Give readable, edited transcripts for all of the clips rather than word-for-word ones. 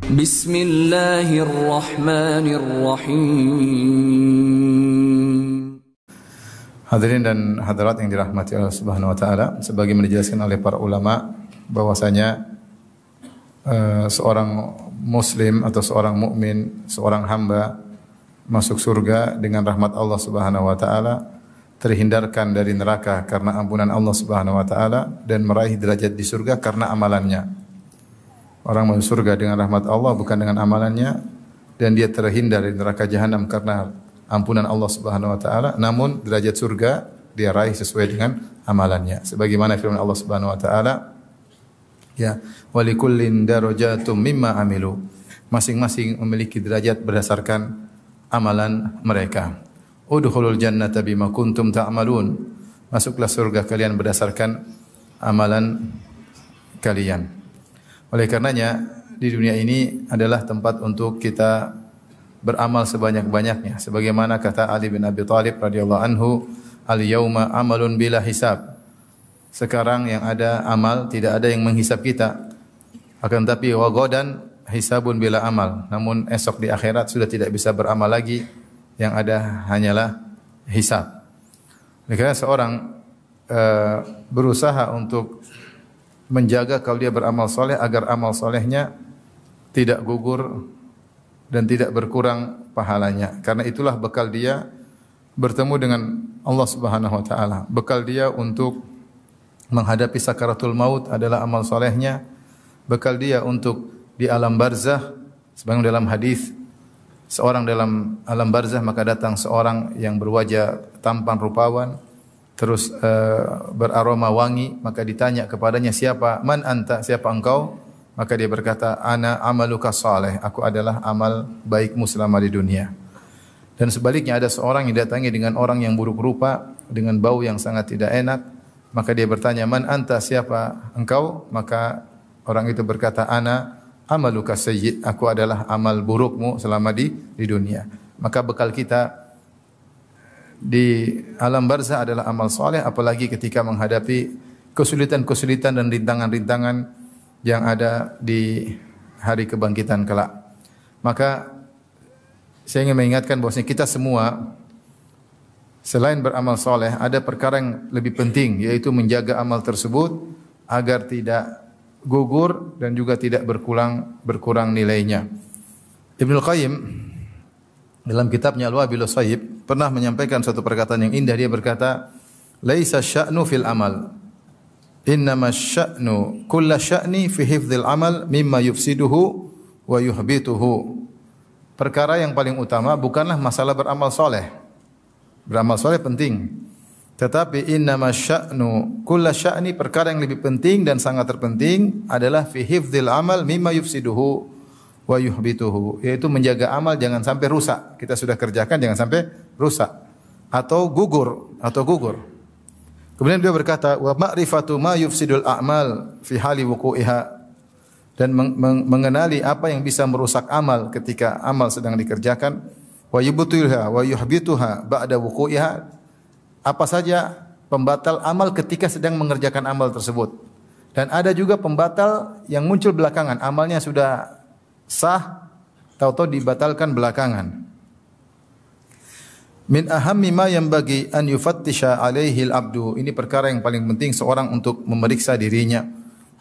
Bismillahirrahmanirrahim. Hadirin dan hadirat yang dirahmati Allah Subhanahu wa taala, sebagaimana dijelaskan oleh para ulama bahwasanya seorang muslim atau seorang mukmin, seorang hamba masuk surga dengan rahmat Allah Subhanahu wa taala, terhindarkan dari neraka karena ampunan Allah Subhanahu wa taala, dan meraih derajat di surga karena amalannya. Orang masuk surga dengan rahmat Allah bukan dengan amalannya, dan dia terhindar dari neraka jahanam karena ampunan Allah Subhanahu wa taala, namun derajat surga dia raih sesuai dengan amalannya. Sebagaimana firman Allah Subhanahu wa taala, ya, walikullin darajatum mimma amilu. Masing-masing memiliki derajat berdasarkan amalan mereka. Udkhulul jannata bima kuntum ta'malun. Masuklah surga kalian berdasarkan amalan kalian. Oleh karenanya di dunia ini adalah tempat untuk kita beramal sebanyak-banyaknya. Sebagaimana kata Ali bin Abi Thalib radhiyallahu anhu, al-yauma amalun bila hisab. Sekarang yang ada amal, tidak ada yang menghisab kita. Akan tapi wa ghadan hisabun bila amal. Namun esok di akhirat sudah tidak bisa beramal lagi, yang ada hanyalah hisab. Karena seorang berusaha untuk menjaga kalau dia beramal soleh agar amal solehnya tidak gugur dan tidak berkurang pahalanya. Karena itulah bekal dia bertemu dengan Allah Subhanahu wa taala. Bekal dia untuk menghadapi sakaratul maut adalah amal solehnya. Bekal dia untuk di alam barzah, sebagaimana dalam hadis, seorang dalam alam barzah maka datang seorang yang berwajah tampan rupawan, terus beraroma wangi, maka ditanya kepadanya, siapa? Man anta? Siapa engkau? Maka dia berkata, ana amaluka saleh, aku adalah amal baikmu selama di dunia. Dan sebaliknya ada seorang yang datangi dengan orang yang buruk rupa, dengan bau yang sangat tidak enak, maka dia bertanya, man anta? Siapa engkau? Maka orang itu berkata, ana amaluka sayyi', aku adalah amal burukmu selama di dunia. Maka bekal kita di alam barzah adalah amal soleh, apalagi ketika menghadapi kesulitan-kesulitan dan rintangan-rintangan yang ada di hari kebangkitan kelak. Maka saya ingin mengingatkan bahwasanya kita semua selain beramal soleh ada perkara yang lebih penting, yaitu menjaga amal tersebut agar tidak gugur dan juga tidak berkurang nilainya. Ibnu Qayyim dalam kitabnya Al-Wabilus Sayyib pernah menyampaikan suatu perkataan yang indah. Dia berkata, laisa sya'nu fil amal, innama sya'nu kulla sya'ni fi hifdzil amal mimma yufsiduhu wa yuhbituhu. Perkara yang paling utama bukanlah masalah beramal soleh. Beramal soleh penting, tetapi innama sya'nu kulla sya'ni, perkara yang lebih penting dan sangat terpenting adalah fi hifdzil amal mimma yufsiduhu wa yuhbituhu, yaitu menjaga amal jangan sampai rusak. Kita sudah kerjakan jangan sampai rusak atau gugur. Kemudian beliau berkata, wa ma'rifatu ma yufsidul a'mal fi hali wuqu'iha, dan mengenali apa yang bisa merusak amal ketika amal sedang dikerjakan, wa yubtiluha wa yuhbituha ba'da wuqu'iha, apa saja pembatal amal ketika sedang mengerjakan amal tersebut. Dan ada juga pembatal yang muncul belakangan, amalnya sudah sah, tahu-tahu dibatalkan belakangan. Min ahammi ma yanbaghi an yufattisha alaihi al-abdu, ini perkara yang paling penting seorang untuk memeriksa dirinya.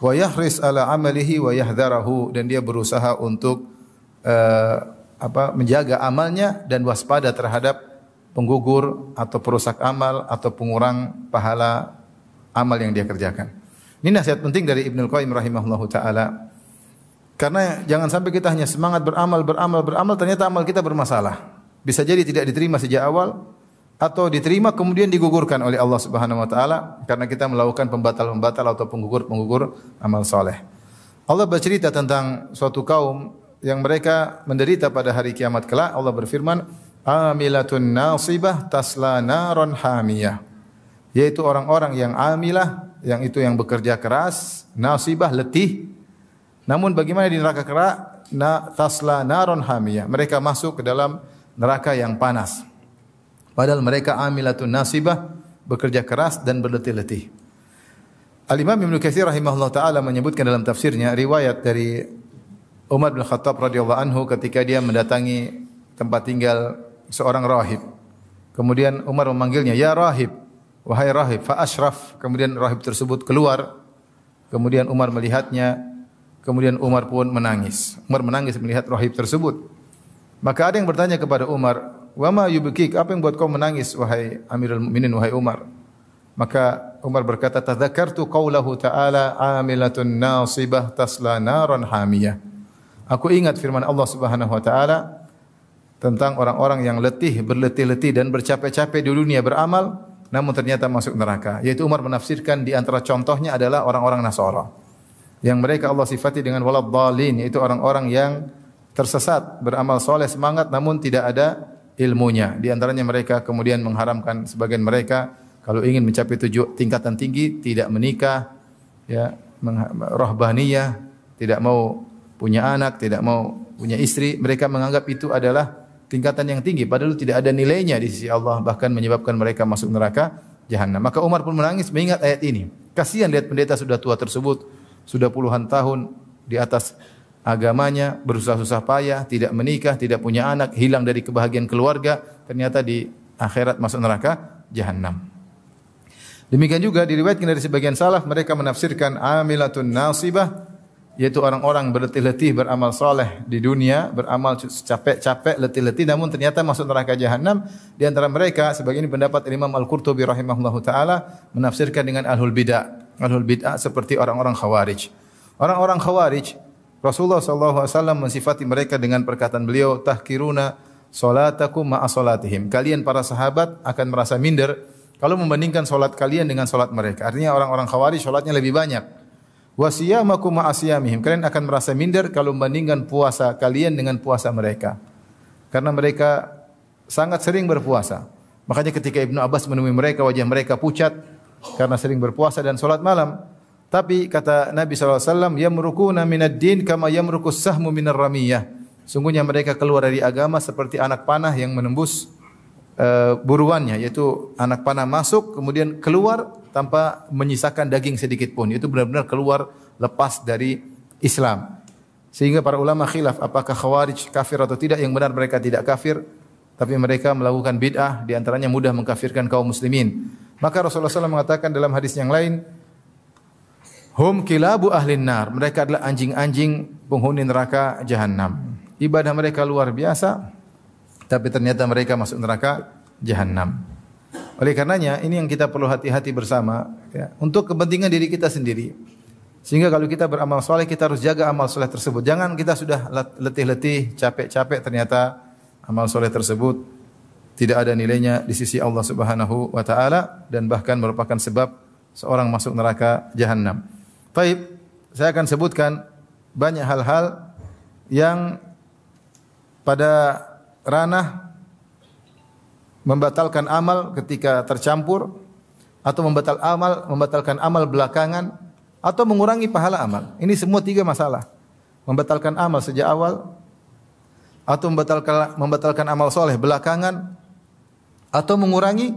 Wa yahris ala amalihi wa yahdharahu, dan dia berusaha untuk menjaga amalnya dan waspada terhadap penggugur atau perusak amal atau pengurang pahala amal yang dia kerjakan. Ini nasihat penting dari Ibnu Qayyim rahimahullahu taala. Karena jangan sampai kita hanya semangat beramal, ternyata amal kita bermasalah. Bisa jadi tidak diterima sejak awal atau diterima kemudian digugurkan oleh Allah Subhanahu wa taala karena kita melakukan pembatal-pembatal atau penggugur amal soleh. Allah bercerita tentang suatu kaum yang mereka menderita pada hari kiamat kelak. Allah berfirman, amilatun nasibah tasla naron hamiyah, yaitu orang-orang yang amilah, yang itu yang bekerja keras, nasibah letih. Namun bagaimana di neraka kelak? Tasla naron hamiyah, mereka masuk ke dalam neraka yang panas. Padahal mereka amilatun nasibah, bekerja keras dan berletih-letih. Al-Imam Ibnu Katsir rahimahullah taala menyebutkan dalam tafsirnya riwayat dari Umar bin Khattab radhiyallahu anhu ketika dia mendatangi tempat tinggal seorang rahib. Kemudian Umar memanggilnya, "Ya rahib, wahai rahib." Fa asyraf. Kemudian rahib tersebut keluar. Kemudian Umar melihatnya. Kemudian Umar pun menangis. Umar menangis melihat rahib tersebut. Maka ada yang bertanya kepada Umar, "Wa ma yubkik? Apa yang buat kau menangis wahai Amirul Mukminin, wahai Umar?" Maka Umar berkata, "Tadzakartu qaulahu ta'ala 'amilatun nasibah tasla naran hamiyah." Aku ingat firman Allah Subhanahu wa taala tentang orang-orang yang berletih-letih dan bercapek-capek di dunia beramal namun ternyata masuk neraka. Yaitu Umar menafsirkan di antara contohnya adalah orang-orang Nasara. Yang mereka Allah sifati dengan waladhdallin, yaitu orang-orang yang tersesat, beramal soleh semangat namun tidak ada ilmunya. Di antaranya mereka kemudian mengharamkan sebagian mereka kalau ingin mencapai tingkatan tinggi tidak menikah, ya, rahbaniyah, tidak mau punya anak, tidak mau punya istri, mereka menganggap itu adalah tingkatan yang tinggi padahal tidak ada nilainya di sisi Allah, bahkan menyebabkan mereka masuk neraka jahanam. Maka Umar pun menangis mengingat ayat ini. Kasihan lihat pendeta sudah tua tersebut, sudah puluhan tahun di atas agamanya, berusaha susah payah, tidak menikah, tidak punya anak, hilang dari kebahagiaan keluarga, ternyata di akhirat masuk neraka jahanam. Demikian juga diriwayatkan dari sebagian salaf, mereka menafsirkan amilatun nasibah, yaitu orang-orang berletih-letih beramal soleh di dunia, beramal capek-capek, letih-letih, namun ternyata masuk neraka jahanam. Di antara mereka, sebagian ini pendapat Imam Al-Qurtubi rahimahullahu taala menafsirkan dengan ahlul bid'ah. Ahlul bid'ah seperti orang-orang khawarij. Orang-orang khawarij, Rasulullah sallallahu alaihi wasallam mensifati mereka dengan perkataan beliau, tahkiruna salatakum ma'a salatihim. Kalian para sahabat akan merasa minder kalau membandingkan salat kalian dengan salat mereka. Artinya orang-orang khawarij salatnya lebih banyak. Wa siyamakum ma'asiyamihim. Kalian akan merasa minder kalau membandingkan puasa kalian dengan puasa mereka. Karena mereka sangat sering berpuasa. Makanya ketika Ibnu Abbas menemui mereka, wajah mereka pucat karena sering berpuasa dan salat malam. Tapi kata Nabi SAW, yamrukuna minad din kama yamrukus sahmu minar ramiyah. Sungguhnya mereka keluar dari agama seperti anak panah yang menembus buruannya, yaitu anak panah masuk kemudian keluar tanpa menyisakan daging sedikit pun. Itu benar-benar keluar lepas dari Islam. Sehingga para ulama khilaf apakah khawarij kafir atau tidak. Yang benar mereka tidak kafir, tapi mereka melakukan bid'ah, di antaranya mudah mengkafirkan kaum muslimin. Maka Rasulullah SAW mengatakan dalam hadis yang lain, hum kilabu ahlin nar. Mereka adalah anjing-anjing penghuni neraka jahanam. Ibadah mereka luar biasa, tapi ternyata mereka masuk neraka jahanam. Oleh karenanya ini yang kita perlu hati-hati bersama, ya, untuk kepentingan diri kita sendiri. Sehingga kalau kita beramal soleh, kita harus jaga amal soleh tersebut. Jangan kita sudah letih-letih, capek-capek, ternyata amal soleh tersebut tidak ada nilainya di sisi Allah Subhanahu wa taala dan bahkan merupakan sebab seorang masuk neraka jahanam. Baik, saya akan sebutkan banyak hal-hal yang pada ranah membatalkan amal ketika tercampur, atau membatalkan amal belakangan, atau mengurangi pahala amal. Ini semua tiga masalah. Membatalkan amal sejak awal, atau membatalkan amal soleh belakangan, atau mengurangi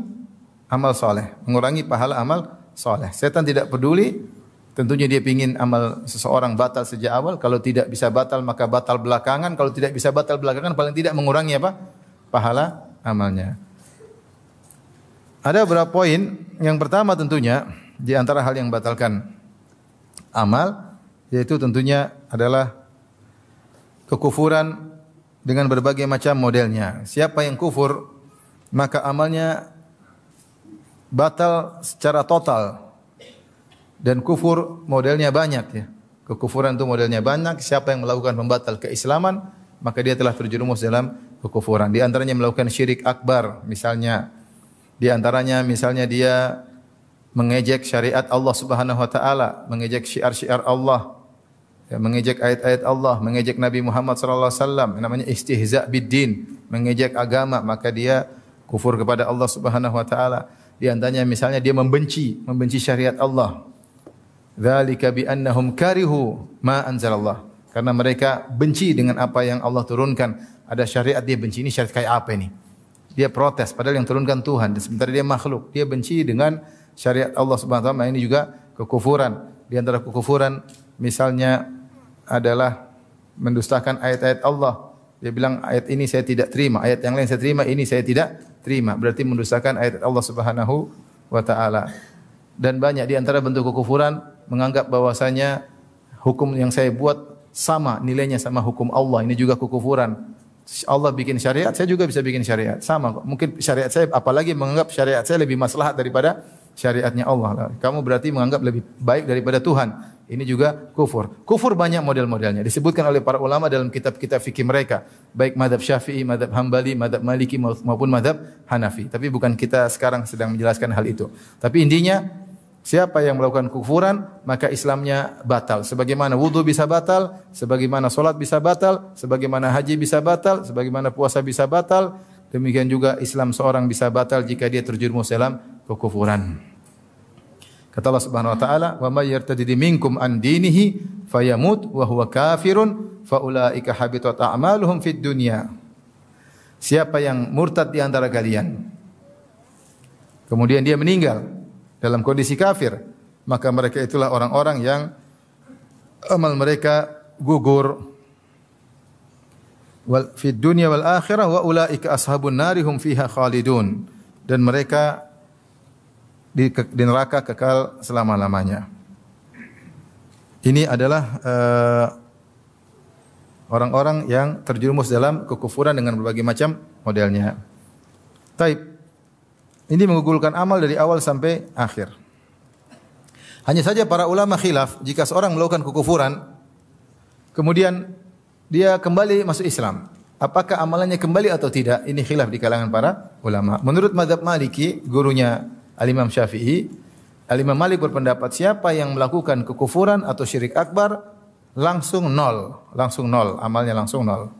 amal soleh, mengurangi pahala amal soleh. Setan tidak peduli. Tentunya dia ingin amal seseorang batal sejak awal. Kalau tidak bisa batal, maka batal belakangan. Kalau tidak bisa batal belakangan, paling tidak mengurangi apa? Pahala amalnya. Ada beberapa poin. Yang pertama tentunya, di antara hal yang membatalkan amal, yaitu tentunya adalah kekufuran dengan berbagai macam modelnya. Siapa yang kufur, maka amalnya batal secara total. Dan kufur modelnya banyak, ya. Kekufuran itu modelnya banyak. Siapa yang melakukan pembatal keislaman, maka dia telah terjerumus dalam kekufuran. Di antaranya melakukan syirik akbar, misalnya. Di antaranya misalnya dia mengejek syariat Allah Subhanahu wa taala, mengejek syiar-syiar Allah, ya, mengejek ayat-ayat Allah, mengejek Nabi Muhammad sallallahu alaihi wasallam, namanya istihza biddin, mengejek agama, maka dia kufur kepada Allah Subhanahu wa taala. Di antaranya misalnya dia membenci syariat Allah. Dzalika bi annahum karihu ma anzalallah. Karena mereka benci dengan apa yang Allah turunkan. Ada syariat dia benci, ini syariat kayak apa ini? Dia protes padahal yang turunkan Tuhan, dan sementara dia makhluk. Dia benci dengan syariat Allah Subhanahu wa taala. Ini juga kekufuran. Di antara kekufuran misalnya adalah mendustakan ayat-ayat Allah. Dia bilang ayat ini saya tidak terima, ayat yang lain saya terima, ini saya tidak terima. Berarti mendustakan ayat Allah Subhanahu wa taala. Dan banyak di antara bentuk kekufuran menganggap bahwasanya hukum yang saya buat sama nilainya sama hukum Allah. Ini juga kekufuran. Allah bikin syariat, saya juga bisa bikin syariat. Sama kok. Mungkin syariat saya, apalagi menganggap syariat saya lebih maslahat daripada syariatnya Allah. Kamu berarti menganggap lebih baik daripada Tuhan. Ini juga kufur. Kufur banyak model-modelnya. Disebutkan oleh para ulama dalam kitab-kitab fikih mereka. Baik madhab Syafi'i, madhab Hambali, madhab Maliki maupun madhab Hanafi. Tapi bukan kita sekarang sedang menjelaskan hal itu. Tapi intinya, siapa yang melakukan kufuran, maka Islamnya batal. Sebagaimana wudu bisa batal, sebagaimana solat bisa batal, sebagaimana haji bisa batal, sebagaimana puasa bisa batal, demikian juga Islam seorang bisa batal jika dia terjerumus dalam kekufuran. Kata Allah Subhanahu wa taala, "Wa may yartadid minkum an dinihi fayamut wa huwa kafirun fa ulaika habitat a'maluhum fid dunya." Siapa yang murtad di antara kalian, kemudian dia meninggal dalam kondisi kafir, maka mereka itulah orang-orang yang amal mereka gugur. Wal fid dunya wal akhirah wa ulaika ashabun nari hum fiha khalidun. Dan mereka di neraka kekal selama-lamanya. Ini adalah orang-orang yang terjerumus dalam kekufuran dengan berbagai macam modelnya. Taib. Ini menggugurkan amal dari awal sampai akhir. Hanya saja para ulama khilaf, jika seorang melakukan kekufuran, kemudian dia kembali masuk Islam, apakah amalannya kembali atau tidak? Ini khilaf di kalangan para ulama. Menurut mazhab Maliki, gurunya Al-Imam Syafi'i, Al-Imam Malik berpendapat siapa yang melakukan kekufuran atau syirik akbar langsung nol, amalnya langsung nol.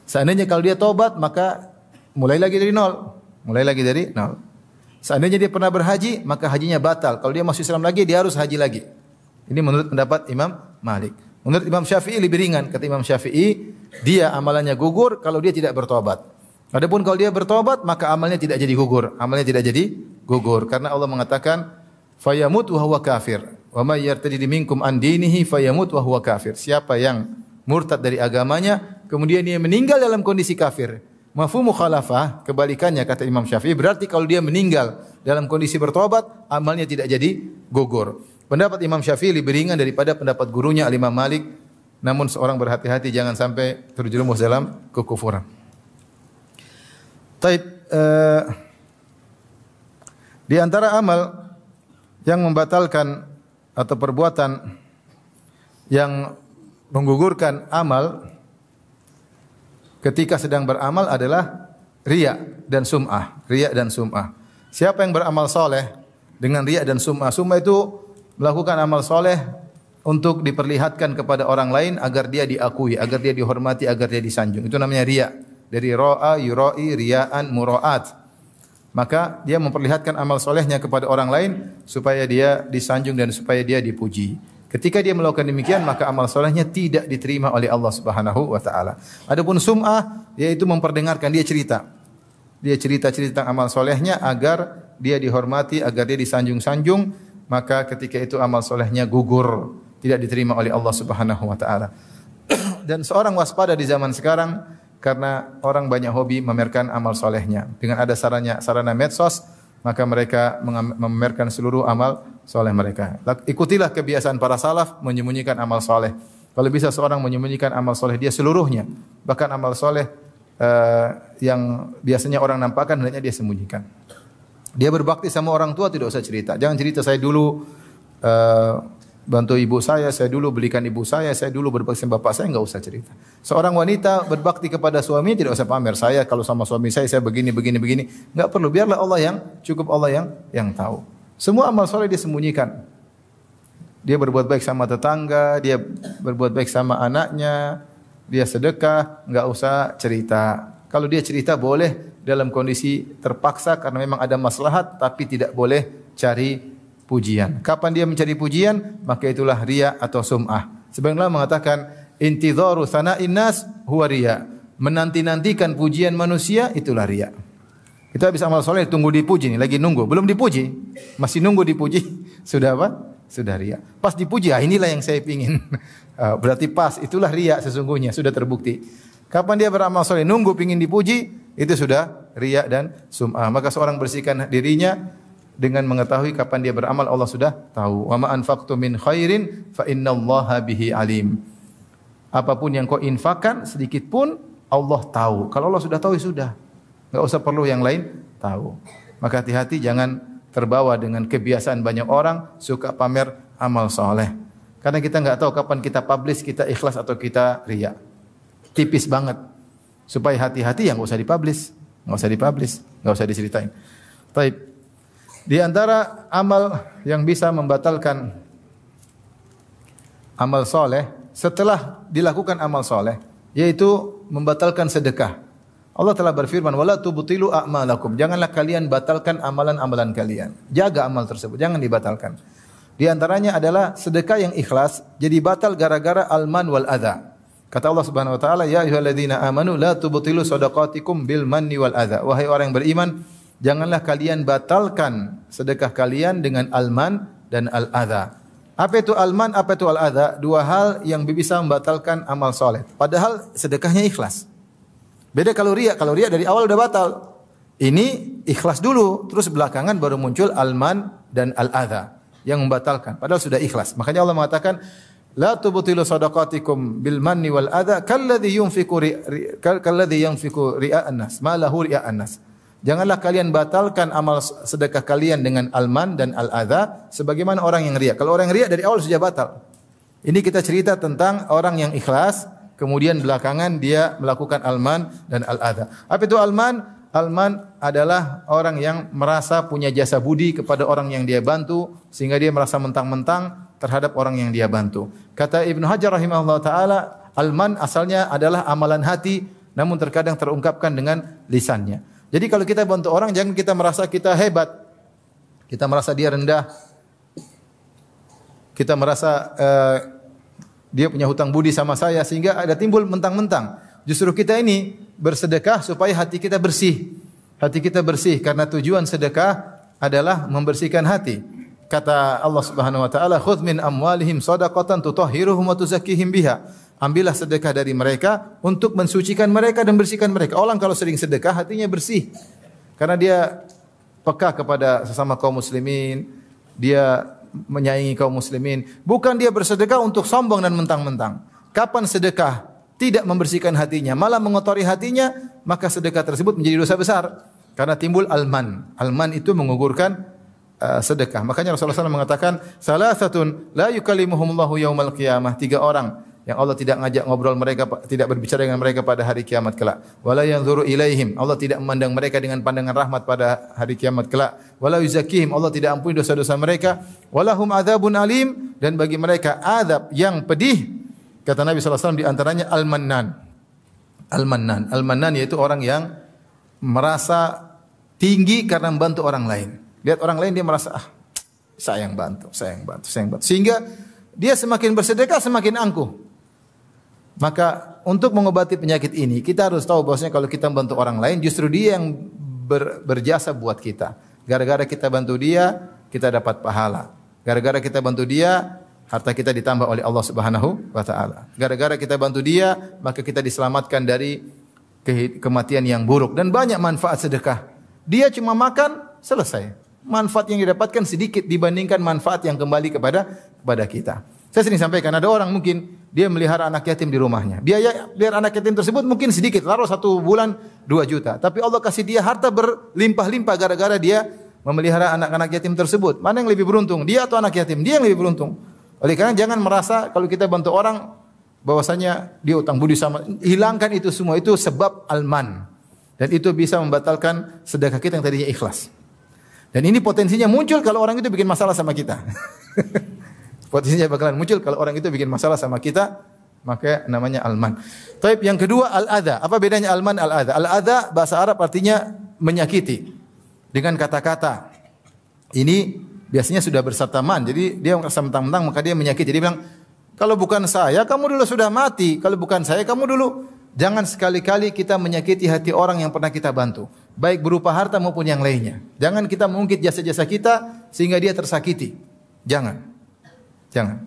Seandainya kalau dia tobat maka mulai lagi dari nol. Seandainya dia pernah berhaji maka hajinya batal. Kalau dia masuk Islam lagi dia harus haji lagi. Ini menurut pendapat Imam Malik. Menurut Imam Syafi'i lebih ringan. Kata Imam Syafi'i, dia amalannya gugur kalau dia tidak bertobat. Adapun kalau dia bertobat maka amalnya tidak jadi gugur. Karena Allah mengatakan fayamut wa huwa kafir. Wa may yartadid minkum an dinihi fayamut wa huwa kafir. Siapa yang murtad dari agamanya kemudian dia meninggal dalam kondisi kafir. Mafhum mukhalafah, kebalikannya kata Imam Syafi'i, berarti kalau dia meninggal dalam kondisi bertobat, amalnya tidak jadi gugur. Pendapat Imam Syafi'i lebih ringan daripada pendapat gurunya Al-Imam Malik. Namun seorang berhati-hati jangan sampai terjerumus dalam kekufuran. Taib, di antara amal yang membatalkan atau perbuatan yang menggugurkan amal ketika sedang beramal adalah riya dan sum'ah. Siapa yang beramal soleh dengan riya dan sum'ah? Sum'ah itu melakukan amal soleh untuk diperlihatkan kepada orang lain agar dia diakui, agar dia dihormati, agar dia disanjung. Itu namanya riya. Dari ro'a, yura'i, riya'an, mura'at. Maka dia memperlihatkan amal solehnya kepada orang lain supaya dia disanjung dan supaya dia dipuji. Ketika dia melakukan demikian maka amal solehnya tidak diterima oleh Allah Subhanahu wa taala. Adapun sum'ah yaitu memperdengarkan, dia cerita tentang amal solehnya agar dia dihormati, agar dia disanjung-sanjung, maka ketika itu amal solehnya gugur, tidak diterima oleh Allah Subhanahu wa taala. Dan seorang waspada di zaman sekarang karena orang banyak hobi memamerkan amal solehnya. Dengan ada sarana medsos, maka mereka memamerkan seluruh amal soleh mereka. Ikutilah kebiasaan para salaf menyembunyikan amal soleh. Kalau bisa seorang menyembunyikan amal soleh dia seluruhnya, bahkan amal soleh yang biasanya orang nampakkan hendaknya dia sembunyikan. Dia berbakti sama orang tua tidak usah cerita. Jangan cerita saya dulu bantu ibu saya dulu belikan ibu saya dulu berbakti sama bapak saya, enggak usah cerita. Seorang wanita berbakti kepada suami tidak usah pamer, saya kalau sama suami saya begini, enggak perlu, biarlah Allah yang tahu. Semua amal soleh dia sembunyikan. Dia berbuat baik sama tetangga, dia berbuat baik sama anaknya, dia sedekah, enggak usah cerita. Kalau dia cerita boleh dalam kondisi terpaksa karena memang ada maslahat, tapi tidak boleh cari pujian. Kapan dia mencari pujian, maka itulah riya atau sum'ah. Sebagian ulama mengatakan intidharu sana'in nas huwa riya. Menanti-nantikan pujian manusia itulah riya. Kita habis amal soleh tunggu dipuji nih, lagi nunggu, belum dipuji, masih nunggu dipuji. Sudah apa? Sudah riya. Pas dipuji, inilah yang saya pingin. Berarti pas, itulah riya sesungguhnya, sudah terbukti. Kapan dia beramal soleh, nunggu pingin dipuji, itu sudah riya dan sum'ah. Maka seorang bersihkan dirinya dengan mengetahui kapan dia beramal, Allah sudah tahu. Wa ma anfaqtum min khairin fa innallaha bihi alim. Apapun yang kau infakkan sedikit pun Allah tahu. Kalau Allah sudah tahu, ya sudah. Enggak usah perlu yang lain tahu. Maka hati-hati jangan terbawa dengan kebiasaan banyak orang suka pamer amal soleh. Karena kita enggak tahu kapan kita publish, kita ikhlas atau kita riya. Tipis banget. Supaya hati-hati yang enggak usah dipublish, enggak usah diceritain. Baik. Di antara amal yang bisa membatalkan amal soleh setelah dilakukan amal soleh, yaitu membatalkan sedekah. Allah telah berfirman, "Wala tubtilu a'malakum." Janganlah kalian batalkan amalan-amalan kalian. Jaga amal tersebut, jangan dibatalkan. Di antaranya adalah sedekah yang ikhlas jadi batal gara-gara al-man wal adza. Kata Allah Subhanahu wa taala, "Ya ayyuhalladzina amanu la tubtilu shadaqatikum bil manni wal adza." Wahai orang yang beriman, janganlah kalian batalkan sedekah kalian dengan al-man dan al-adza. Apa itu al-man, apa itu al-adza? Dua hal yang bisa membatalkan amal soleh. Padahal sedekahnya ikhlas. Beda kalau riya dari awal udah batal. Ini ikhlas dulu, terus belakangan baru muncul al-man dan al-adza yang membatalkan. Padahal sudah ikhlas. Makanya Allah mengatakan, "La tubtilu shadaqatikum bil manni wal adza kalladzi yunfiqu ria'an nas, ma lahu ria'an nas." Janganlah kalian batalkan amal sedekah kalian dengan al-man dan al-adza sebagaimana orang yang riya. Kalau orang yang riya dari awal sudah batal. Ini kita cerita tentang orang yang ikhlas, kemudian belakangan dia melakukan al-man dan al-adza. Apa itu al-man? Al-man adalah orang yang merasa punya jasa budi kepada orang yang dia bantu sehingga dia merasa mentang-mentang terhadap orang yang dia bantu. Kata Ibnu Hajar rahimahullah taala, al-man asalnya adalah amalan hati namun terkadang terungkapkan dengan lisannya. Jadi kalau kita bantu orang, jangan kita merasa kita hebat. Kita merasa dia rendah. Kita merasa dia punya hutang budi sama saya sehingga ada timbul mentang-mentang. Justru kita ini bersedekah supaya hati kita bersih. Hati kita bersih karena tujuan sedekah adalah membersihkan hati. Kata Allah Subhanahu wa taala, "Khudz min amwalihim shadaqatan tutahhiruhum wa tuzakkihim biha." Ambillah sedekah dari mereka untuk mensucikan mereka dan bersihkan mereka. Orang kalau sering sedekah hatinya bersih. Karena dia peka kepada sesama kaum muslimin, dia menyayangi kaum muslimin. Bukan dia bersedekah untuk sombong dan mentang-mentang. Kapan sedekah tidak membersihkan hatinya, malah mengotori hatinya, maka sedekah tersebut menjadi dosa besar. Karena timbul al-man. Al-man itu mengugurkan sedekah. Makanya Rasulullah SAW mengatakan, "Salasatun la yukallimuhumullahu yaumal qiyamah." 3 orang yang Allah tidak ngajak ngobrol mereka, tidak berbicara dengan mereka pada hari kiamat kelak. Wala yanzuru ilaihim, Allah tidak memandang mereka dengan pandangan rahmat pada hari kiamat kelak. Wala yuzakkihim, Allah tidak ampuni dosa-dosa mereka. Walahum adzabun alim, dan bagi mereka azab yang pedih. Kata Nabi sallallahu alaihi wasallam di antaranya al-mannan. Al-mannan, al-mannan yaitu orang yang merasa tinggi karena membantu orang lain. Lihat orang lain dia merasa saya yang bantu. Sehingga dia semakin bersedekah semakin angkuh. Maka untuk mengobati penyakit ini kita harus tahu bahwasanya kalau kita membantu orang lain justru dia yang berjasa buat kita. Gara-gara kita bantu dia, kita dapat pahala. Gara-gara kita bantu dia, harta kita ditambah oleh Allah Subhanahu wa taala. Gara-gara kita bantu dia, maka kita diselamatkan dari kematian yang buruk dan banyak manfaat sedekah. Dia cuma makan, selesai. Manfaat yang didapatkan sedikit dibandingkan manfaat yang kembali kepada kita. Saya sering sampaikan, ada orang mungkin dia melihara anak yatim di rumahnya. Biaya biar anak yatim tersebut mungkin sedikit, taruh 1 bulan 2 juta. Tapi Allah kasih dia harta berlimpah-limpah gara-gara dia memelihara anak-anak yatim tersebut. Mana yang lebih beruntung? Dia atau anak yatim? Dia yang lebih beruntung. Oleh karena jangan merasa kalau kita bantu orang bahwasanya dia utang budi sama, hilangkan itu semua, itu sebab al-man. Dan itu bisa membatalkan sedekah kita yang tadinya ikhlas. Dan ini potensinya muncul kalau orang itu bikin masalah sama kita. Potensinya bakalan muncul kalau orang itu bikin masalah sama kita, maka namanya al-man. Taib yang kedua al-adza. Apa bedanya al-man al-adza? Al-adza bahasa Arab artinya menyakiti dengan kata-kata. Ini biasanya sudah berserta man. Jadi dia merasa mentang-mentang maka dia menyakiti. Dia bilang, "Kalau bukan saya kamu dulu sudah mati. Kalau bukan saya kamu dulu." Jangan sekali-kali kita menyakiti hati orang yang pernah kita bantu, baik berupa harta maupun yang lainnya. Jangan kita mengungkit jasa-jasa kita sehingga dia tersakiti. Jangan. Jangan.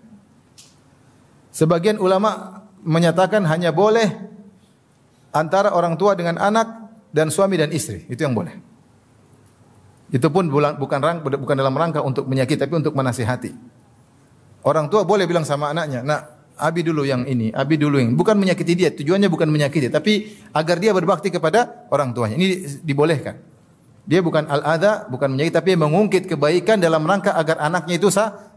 Sebagian ulama menyatakan hanya boleh antara orang tua dengan anak dan suami dan istri. Itu yang boleh. Itu pun bukan dalam rangka untuk menyakiti, tapi untuk menasihati. Orang tua boleh bilang sama anaknya, "Nak, Abi dulu yang ini, Abi dulu yang." Bukan menyakiti dia, tujuannya bukan menyakiti, tapi agar dia berbakti kepada orang tuanya. Ini dibolehkan. Dia bukan al-adha, bukan menyakiti, tapi mengungkit kebaikan dalam rangka agar anaknya itu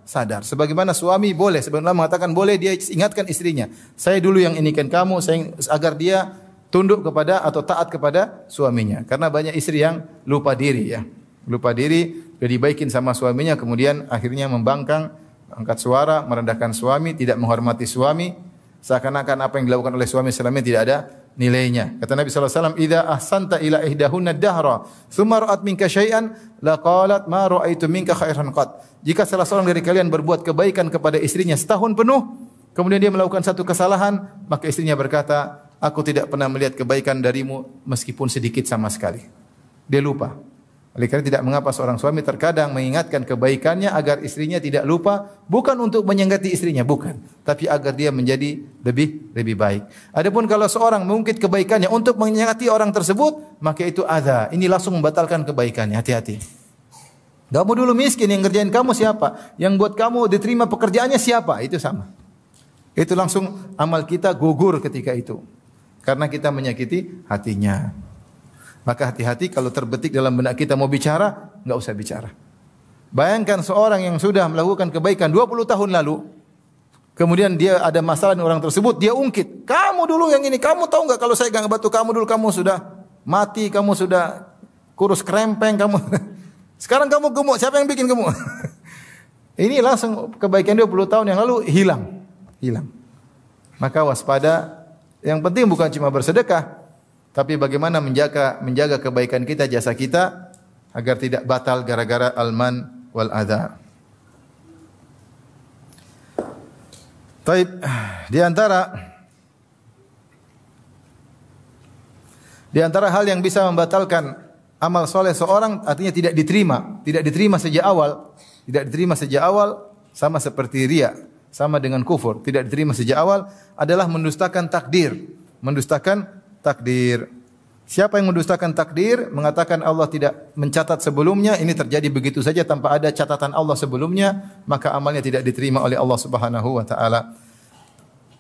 sadar. Sebagaimana suami boleh, sebenarnya mengatakan boleh dia ingatkan istrinya, "Saya dulu yang inikan kamu," agar dia tunduk kepada atau taat kepada suaminya. Karena banyak istri yang lupa diri ya. Lupa diri, sudah dibaikin sama suaminya, kemudian akhirnya membangkang, angkat suara, merendahkan suami, tidak menghormati suami, seakan-akan apa yang dilakukan oleh suami selama ini tidak ada nilainya. Kata Nabi sallallahu alaihi wasallam, "Idza ahsanta ila ihdahunna ad-dahra, tsumma ra'at minka syai'an, laqalat ma ra'aitu minka khairan qat." Jika salah seorang dari kalian berbuat kebaikan kepada istrinya setahun penuh, kemudian dia melakukan satu kesalahan, maka istrinya berkata, "Aku tidak pernah melihat kebaikan darimu meskipun sedikit sama sekali." Dia lupa. Oleh karena tidak mengapa seorang suami terkadang mengingatkan kebaikannya agar istrinya tidak lupa, bukan untuk menyengketi istrinya, bukan, tapi agar dia menjadi lebih baik. Adapun kalau seorang mengungkit kebaikannya untuk menyengketi orang tersebut, maka itu adza. Ini langsung membatalkan kebaikannya. Hati-hati. Kamu dulu miskin, yang ngerjain kamu siapa? Yang buat kamu diterima pekerjaannya siapa? Itu sama. Itu langsung amal kita gugur ketika itu. Karena kita menyakiti hatinya. Maka hati-hati kalau terbetik dalam benak kita mau bicara, enggak usah bicara. Bayangkan seorang yang sudah melakukan kebaikan 20 tahun lalu, kemudian dia ada masalah dengan orang tersebut, dia ungkit. "Kamu dulu yang ini, kamu tahu enggak kalau saya enggak ngebantu kamu dulu, kamu sudah mati, kamu sudah kurus krempeng, kamu sekarang kamu gemuk, siapa yang bikin gemuk?" Ini langsung kebaikan 20 tahun yang lalu hilang. Maka waspada. Yang penting bukan cuma bersedekah, tapi bagaimana menjaga kebaikan kita, jasa kita agar tidak batal gara-gara al-man wal adha. Taib, di antara hal yang bisa membatalkan amal soleh seorang, artinya tidak diterima sejak awal, sama seperti riya, sama dengan kufur, tidak diterima sejak awal adalah mendustakan takdir. Siapa yang mendustakan takdir, mengatakan Allah tidak mencatat sebelumnya, ini terjadi begitu saja tanpa ada catatan Allah sebelumnya, maka amalnya tidak diterima oleh Allah Subhanahu wa taala.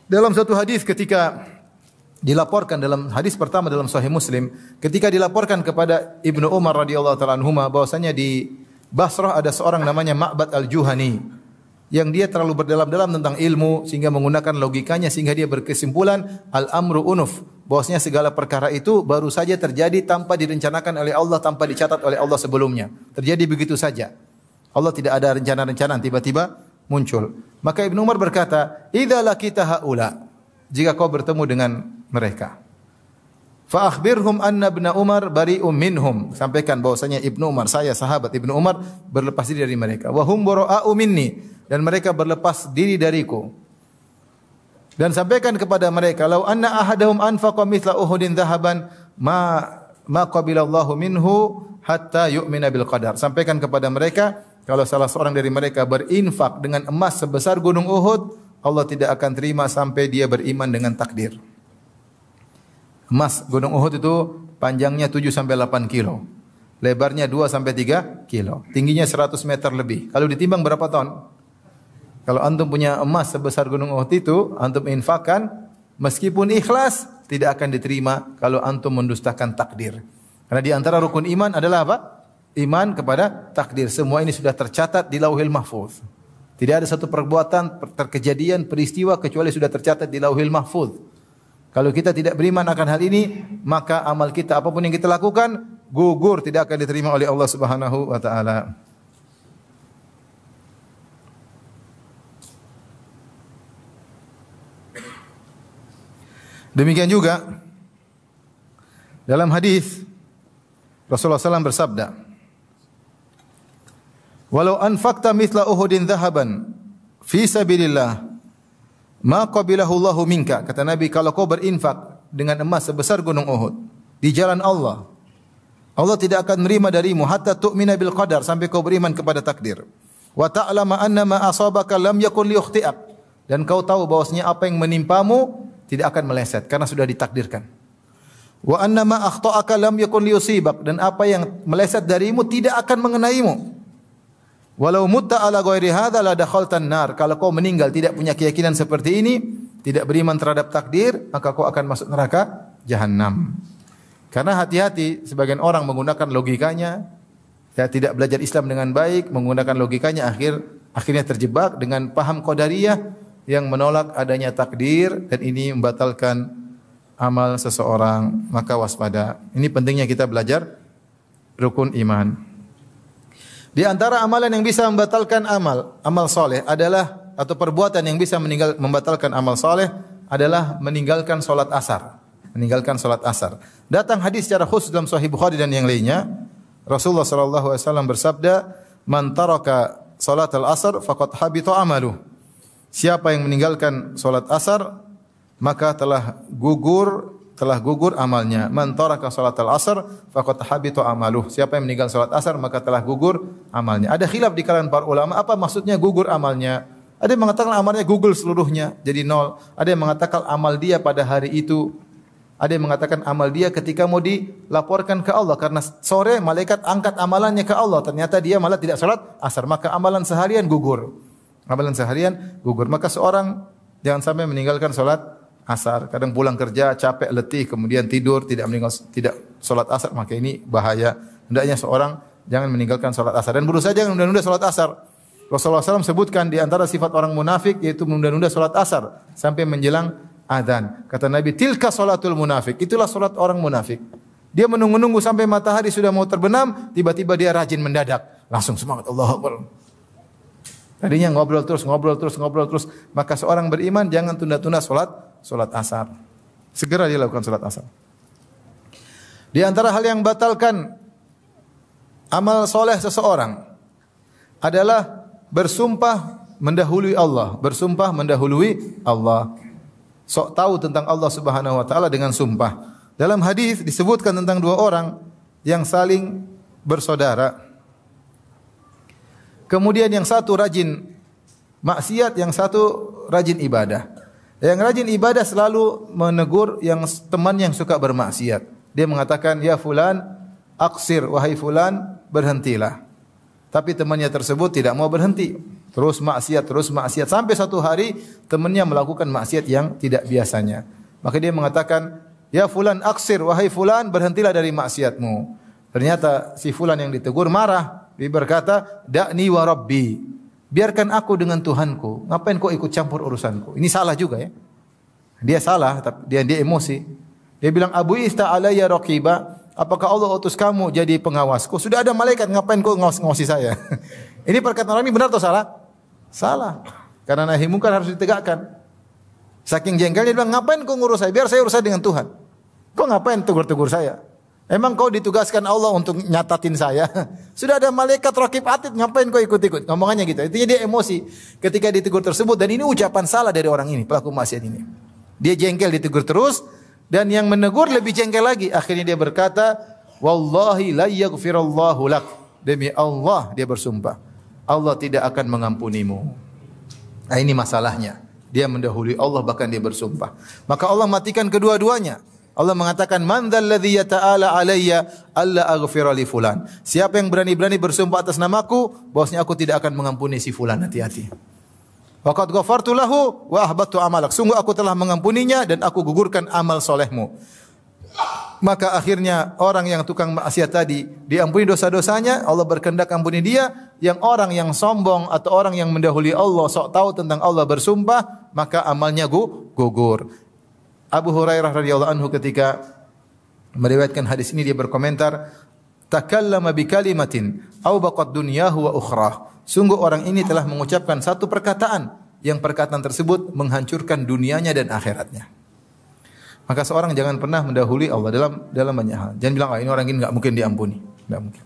Dalam satu hadis ketika dilaporkan, dalam hadis pertama dalam Sahih Muslim, ketika dilaporkan kepada Ibnu Umar radhiyallahu taala anhuma bahwasanya di Basrah ada seorang namanya Ma'bad al-Juhani yang dia terlalu berdalam-dalam tentang ilmu sehingga menggunakan logikanya sehingga dia berkesimpulan al-amru unuf, bahwasanya segala perkara itu baru saja terjadi tanpa direncanakan oleh Allah, tanpa dicatat oleh Allah sebelumnya. Terjadi begitu saja. Allah tidak ada rencana-rencana, tiba-tiba muncul. Maka Ibnu Umar berkata, "Idza laqita haula," jika kau bertemu dengan mereka, fa akhbirhum anna ibna Umar bari'um minhum, sampaikan bahwasanya Ibnu Umar, saya sahabat Ibnu Umar, berlepas diri dari mereka. Wa hum bara'u minni, dan mereka berlepas diri dariku. Dan sampaikan kepada mereka, "Lau anna ahadahum anfaqa mithla Uhudin dhahaban ma qabilallahu minhu hatta yu'mina bil qadar." Sampaikan kepada mereka, kalau salah seorang dari mereka berinfak dengan emas sebesar gunung Uhud, Allah tidak akan terima sampai dia beriman dengan takdir. Emas gunung Uhud itu panjangnya 7 sampai 8 kilo. Lebarnya 2 sampai 3 kilo. Tingginya 100 meter lebih. Kalau ditimbang berapa ton? Kalau antum punya emas sebesar gunung Uhud itu, antum infakkan, meskipun ikhlas, tidak akan diterima kalau antum mendustakan takdir. Karena di antara rukun iman adalah apa? Iman kepada takdir. Semua ini sudah tercatat di Lauhil Mahfuz. Tidak ada satu perbuatan, kejadian, peristiwa kecuali sudah tercatat di Lauhil Mahfuz. Kalau kita tidak beriman akan hal ini, maka amal kita apapun yang kita lakukan gugur, tidak akan diterima oleh Allah Subhanahu wa taala. Demikian juga dalam hadis Rasulullah SAW bersabda, "Walau anfaqta mithla Uhudin dhahaban fi sabilillah ma qabilahu Allahu minka." Kata Nabi, kalau kau berinfak dengan emas sebesar gunung Uhud di jalan Allah, Allah tidak akan menerima darimu hatta tu'mina bil qadar, sampai kau beriman kepada takdir. Wa ta'lama anna ma asabaka lam yakun liyukhti'ak. Dan kau tahu bahwasanya apa yang menimpamu tidak akan meleset karena sudah ditakdirkan. Wa anna ma akhta'aka lam yakun liyusibak, dan apa yang meleset darimu tidak akan mengenaimu. Walau mutta ala ghairi hadza la dakhaltan nar. Kalau kau meninggal tidak punya keyakinan seperti ini, tidak beriman terhadap takdir, maka kau akan masuk neraka jahanam. Karena hati-hati sebagian orang menggunakan logikanya, ya, tidak belajar Islam dengan baik, menggunakan logikanya akhirnya terjebak dengan paham qadariyah yang menolak adanya takdir, dan ini membatalkan amal seseorang. Maka waspada. Ini pentingnya kita belajar rukun iman. Di antara amalan yang bisa membatalkan amal soleh adalah, atau perbuatan yang bisa membatalkan amal soleh adalah meninggalkan solat asar. Meninggalkan solat asar. Datang hadis secara khusus dalam Sahih Bukhari dan yang lainnya. Rasulullah sallallahu alaihi wasallam bersabda, "Man taraka salat al-asr faqad habita amaluh." Siapa yang meninggalkan salat asar maka telah gugur amalnya. Man taraka salat al-asr faqad habita amaluh. Siapa yang meninggalkan salat asar maka telah gugur amalnya. Ada khilaf di kalangan para ulama apa maksudnya gugur amalnya. Ada yang mengatakan amalnya gugur seluruhnya jadi nol. Ada yang mengatakan amal dia pada hari itu. Ada yang mengatakan amal dia ketika mau dilaporkan ke Allah, karena sore malaikat angkat amalannya ke Allah, ternyata dia malah tidak salat asar, maka amalan seharian gugur. Amalan seharian gugur. Maka seorang jangan sampai meninggalkan salat asar. Kadang pulang kerja capek, letih, kemudian tidur, tidak salat asar, maka ini bahaya. Hendaknya seorang jangan meninggalkan salat asar dan berusaha jangan menunda-nunda salat asar. Rasulullah SAW sebutkan di antara sifat orang munafik yaitu menunda-nunda salat asar sampai menjelang adzan. Kata Nabi, tilka salatul munafik. Itulah salat orang munafik. Dia menunggu-nunggu sampai matahari sudah mau terbenam, tiba-tiba dia rajin mendadak. Langsung semangat, Allahu Akbar. Tadinya ngobrol terus. Maka seorang beriman jangan tunda-tunda salat asar. Segera dia lakukan salat asar. Di antara hal yang batalkan amal soleh seseorang adalah bersumpah mendahului Allah. Bersumpah mendahului Allah. Sok tahu tentang Allah Subhanahu wa taala dengan sumpah. Dalam hadis disebutkan tentang dua orang yang saling bersaudara. Kemudian yang satu rajin maksiat, yang satu rajin ibadah. Yang rajin ibadah selalu menegur yang teman yang suka bermaksiat. Dia mengatakan, "Ya fulan, aqsir, wahai fulan, berhentilah." Tapi temannya tersebut tidak mau berhenti. Terus maksiat sampai satu hari temannya melakukan maksiat yang tidak biasanya. Maka dia mengatakan, "Ya fulan aksir, wahai fulan, berhentilah dari maksiatmu." Ternyata si fulan yang ditegur marah. Dia berkata, "Da'ni wa rabbi." Biarkan aku dengan Tuhanku. Ngapain kau ikut campur urusanku? Ini salah juga ya. Dia salah, tapi dia emosi. Dia bilang, "Abu ista alayya raqiba." Apakah Allah utus kamu jadi pengawasku? Sudah ada malaikat, ngapain kau ngawasi saya? Ini perkataan orang ini benar atau salah? Salah. Karena nahi mungkar harus ditegakkan. Saking jengkelnya dia bilang, "Ngapain kau ngurus saya? Biar saya urus dengan Tuhan. Kau ngapain tegur-tegur saya? Emang kau ditugaskan Allah untuk nyatatin saya? Sudah ada malaikat raqib atid, ngapain kau ikut-ikut?" Ngomongannya gitu. Intinya dia emosi ketika ditegur tersebut, dan ini ucapan salah dari orang ini, pelaku maksiat ini. Dia jengkel ditegur terus, dan yang menegur lebih jengkel lagi. Akhirnya dia berkata, "Wallahi la yaghfirallahu lak." Demi Allah dia bersumpah, Allah tidak akan mengampunimu. Nah ini masalahnya. Dia mendahului Allah, bahkan dia bersumpah. Maka Allah matikan kedua-duanya. Allah mengatakan, "Man dzalladzi yata'ala alayya alla aghfira li fulan." Siapa yang berani-berani bersumpah atas namaku, bahwasanya aku tidak akan mengampuni si fulan, hati-hati. Wa qad ghafartu lahu wa ahbattu amalak. Sungguh aku telah mengampuninya dan aku gugurkan amal solehmu. Maka akhirnya orang yang tukang maksiat tadi diampuni dosa-dosanya, Allah berkehendak ampuni dia. Yang orang yang sombong atau orang yang mendahului Allah, sok tahu tentang Allah bersumpah, maka amalnya gugur. Abu Hurairah radhiyallahu anhu ketika meriwayatkan hadis ini dia berkomentar, "Takallama bi kalimatin aw baqat dunyahu wa ukhrah." Sungguh orang ini telah mengucapkan satu perkataan yang perkataan tersebut menghancurkan dunianya dan akhiratnya. Maka seorang jangan pernah mendahului Allah dalam banyak hal. Jangan bilang, ini orang ini enggak mungkin diampuni. Enggak mungkin.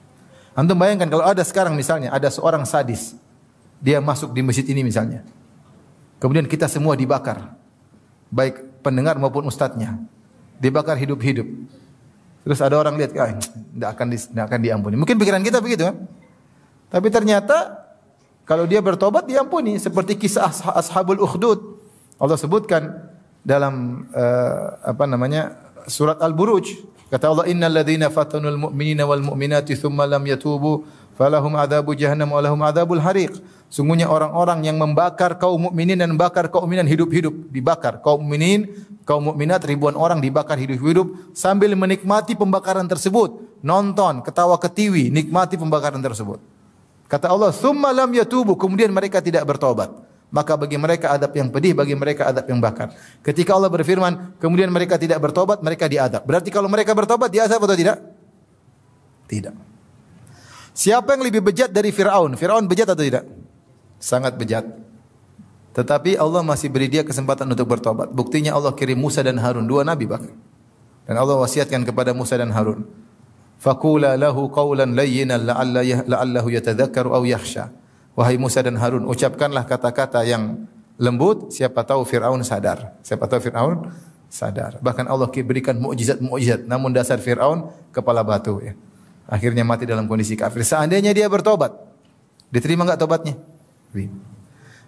Antum bayangkan kalau ada sekarang misalnya ada seorang sadis, dia masuk di masjid ini misalnya. Kemudian kita semua dibakar. Baik pendengar maupun ustadznya. Dibakar hidup-hidup. Terus ada orang lihat, enggak akan diampuni. Mungkin pikiran kita begitu kan? Tapi ternyata Kalau dia bertobat diampuni, seperti kisah Ashabul Ukhdud. Allah sebutkan dalam surat Al-Buruj. Kata Allah, innal ladzina fatanul mu'minina wal mu'minati tsumma lam yatubu falahum adzabu jahannam wa lahum adzabul hariq. Sungguhnya orang-orang yang membakar kaum mukminin dan membakar kaum mukminan hidup-hidup, dibakar kaum mukminin, kaum mukminat ribuan orang dibakar hidup-hidup sambil menikmati pembakaran tersebut, nonton, ketawa ketiwi, nikmati pembakaran tersebut. Kata Allah, tsumma lam yatubu, kemudian mereka tidak bertobat. Maka bagi mereka adab yang pedih, bagi mereka adab yang bakar. Ketika Allah berfirman, kemudian mereka tidak bertobat, mereka diadab. Berarti kalau mereka bertobat, diadab atau tidak? Tidak. Siapa yang lebih bejat dari Fir'aun? Fir'aun bejat atau tidak? Sangat bejat. Tetapi Allah masih beri dia kesempatan untuk bertobat. Buktinya Allah kirim Musa dan Harun, dua nabi bahkan. Dan Allah wasiatkan kepada Musa dan Harun, faqula lahu qawlan layyinan la'allahu yatadzakkaru aw yakhsha. Wahai Musa dan Harun, ucapkanlah kata-kata yang lembut, siapa tahu Fir'aun sadar. Siapa tahu Fir'aun sadar. Bahkan Allah berikan mukjizat-mukjizat, namun dasar Fir'aun kepala batu ya. Akhirnya mati dalam kondisi kafir. Seandainya dia bertobat, diterima enggak tobatnya?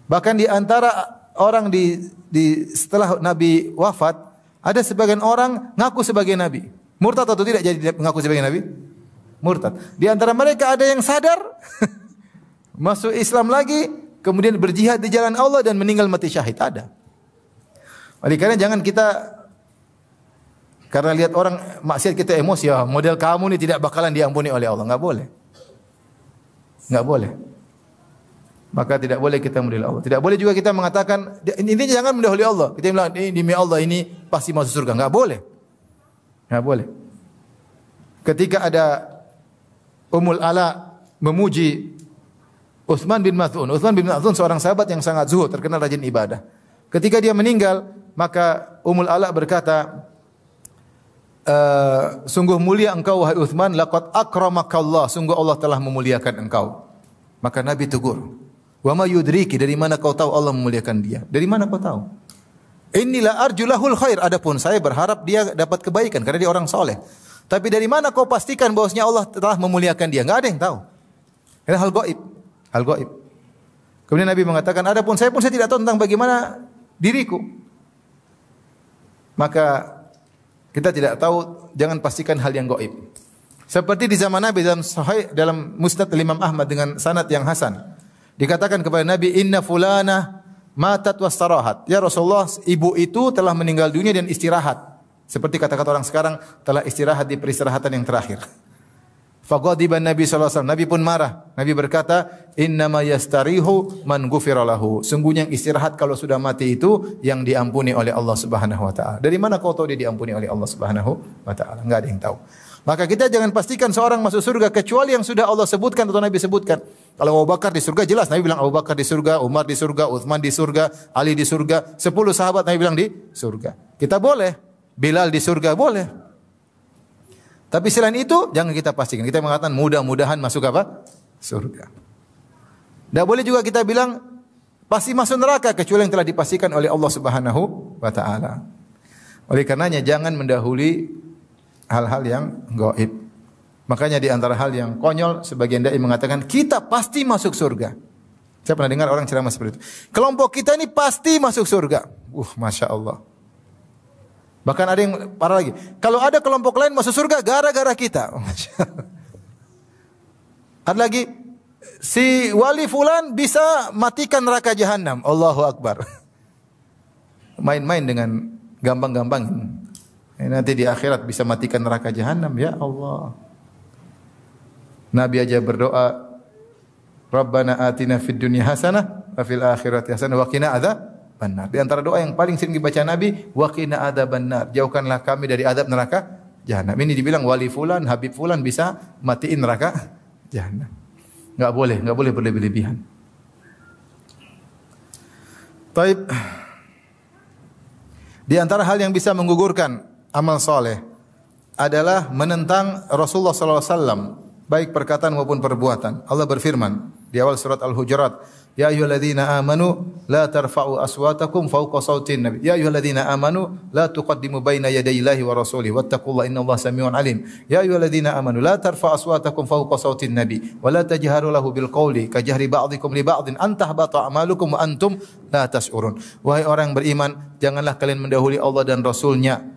Bahkan di antara orang setelah Nabi wafat, ada sebagian orang ngaku sebagai nabi. Murtad atau tidak jadi mengaku sebagai nabi? Murtad. Di antara mereka ada yang sadar masuk Islam lagi, kemudian berjihad di jalan Allah dan meninggal mati syahid, ada. Oleh karena jangan kita karena lihat orang maksiat kita emosi, ya model kamu ini tidak bakalan diampuni oleh Allah, enggak boleh. Enggak boleh. Maka tidak boleh kita mendahului Allah. Tidak boleh juga kita mengatakan intinya jangan mendahului Allah. Kita bilang demi Allah ini pasti masuk surga, enggak boleh. Enggak boleh. Ketika ada Ummul Ala memuji Utsman bin Maz'un. Utsman bin Maz'un seorang sahabat yang sangat zuhud, terkenal rajin ibadah. Ketika dia meninggal, maka Ummul Ala berkata, sungguh mulia engkau wahai Utsman, laqad akramakallah, sungguh Allah telah memuliakan engkau. Maka Nabi tegur, wa ma yudriki, dari mana kau tahu Allah memuliakan dia? Dari mana kau tahu? Inilah arjulahul khair, adapun saya berharap dia dapat kebaikan karena dia orang soleh. Tapi dari mana kau pastikan bahwasanya Allah telah memuliakan dia? Enggak ada yang tahu. Ini hal gaib. Hal gaib. Kemudian Nabi mengatakan, adapun saya tidak tahu tentang bagaimana diriku. Maka kita tidak tahu, jangan pastikan hal yang gaib. Seperti di zaman Nabi dalam Musnad Imam Ahmad dengan sanad yang hasan. Dikatakan kepada Nabi, inna fulana matat wastarahat. Ya Rasulullah, ibu itu telah meninggal dunia dan istirahat. Seperti kata-kata orang sekarang, telah istirahat di peristirahatan yang terakhir. Faqadiban Nabi sallallahu alaihi wasallam. Nabi pun marah. Nabi berkata, "Innama yastarihu man ghufira lahu." Sungguhnya yang istirahat kalau sudah mati itu yang diampuni oleh Allah Subhanahu wa taala. Dari mana kau tahu dia diampuni oleh Allah Subhanahu wa taala? Enggak ada yang tahu. Maka kita jangan pastikan seorang masuk surga kecuali yang sudah Allah sebutkan atau Nabi sebutkan. Kalau Abu Bakar di surga jelas, Nabi bilang Abu Bakar di surga, Umar di surga, Utsman di surga, Ali di surga, 10 sahabat Nabi bilang di surga. Kita boleh, Bilal di surga boleh. Tapi selain itu jangan kita pastikan. Kita mengatakan mudah-mudahan masuk apa? Surga. Tidak boleh juga kita bilang pasti masuk neraka kecuali yang telah dipastikan oleh Allah Subhanahu wa taala. Oleh karenanya jangan mendahului hal-hal yang gaib. Makanya di antara hal yang konyol sebagian dai mengatakan kita pasti masuk surga. Saya pernah dengar orang ceramah seperti itu. Kelompok kita ini pasti masuk surga. Masya Allah. Bahkan ada yang parah lagi. Kalau ada kelompok lain masuk surga gara-gara kita. Ada lagi, si wali fulan bisa matikan neraka jahanam. Allahu Akbar. Main-main dengan gampang-gampang. Nanti di akhirat bisa matikan neraka jahanam. Ya Allah. Nabi aja berdoa, Rabbana atina fid dunya hasanah wa fil akhirati hasanah wa qina adzabannar. Di antara doa yang paling sering dibaca Nabi, wa qina adzabannar. Jauhkanlah kami dari adab neraka jahanam. Ini dibilang wali fulan, habib fulan bisa matiin neraka jahanam. Enggak boleh berlebih-lebihan. Taib. Di antara hal yang bisa menggugurkan amal soleh adalah menentang Rasulullah sallallahu alaihi wasallam, baik perkataan maupun perbuatan. Allah berfirman, di awal surat Al-Hujurat. Ya ayyuhalladzina amanu la tarfa'u aswatakum fawqa sautin nabi. Ya ayyuhalladzina amanu la tuqaddimu baina yadayillahi wa rasulihi wattaqullaha innallaha samii'un 'alim. Ya ayyuhalladzina amanu la tarfa'u aswatakum fawqa sautin nabi wa la tajharu lahu bil qawli ka jahri ba'dikum li ba'din an tahbata a'malukum wa antum la tash'urun. Wahai orang beriman, janganlah kalian mendahului Allah dan Rasul-Nya.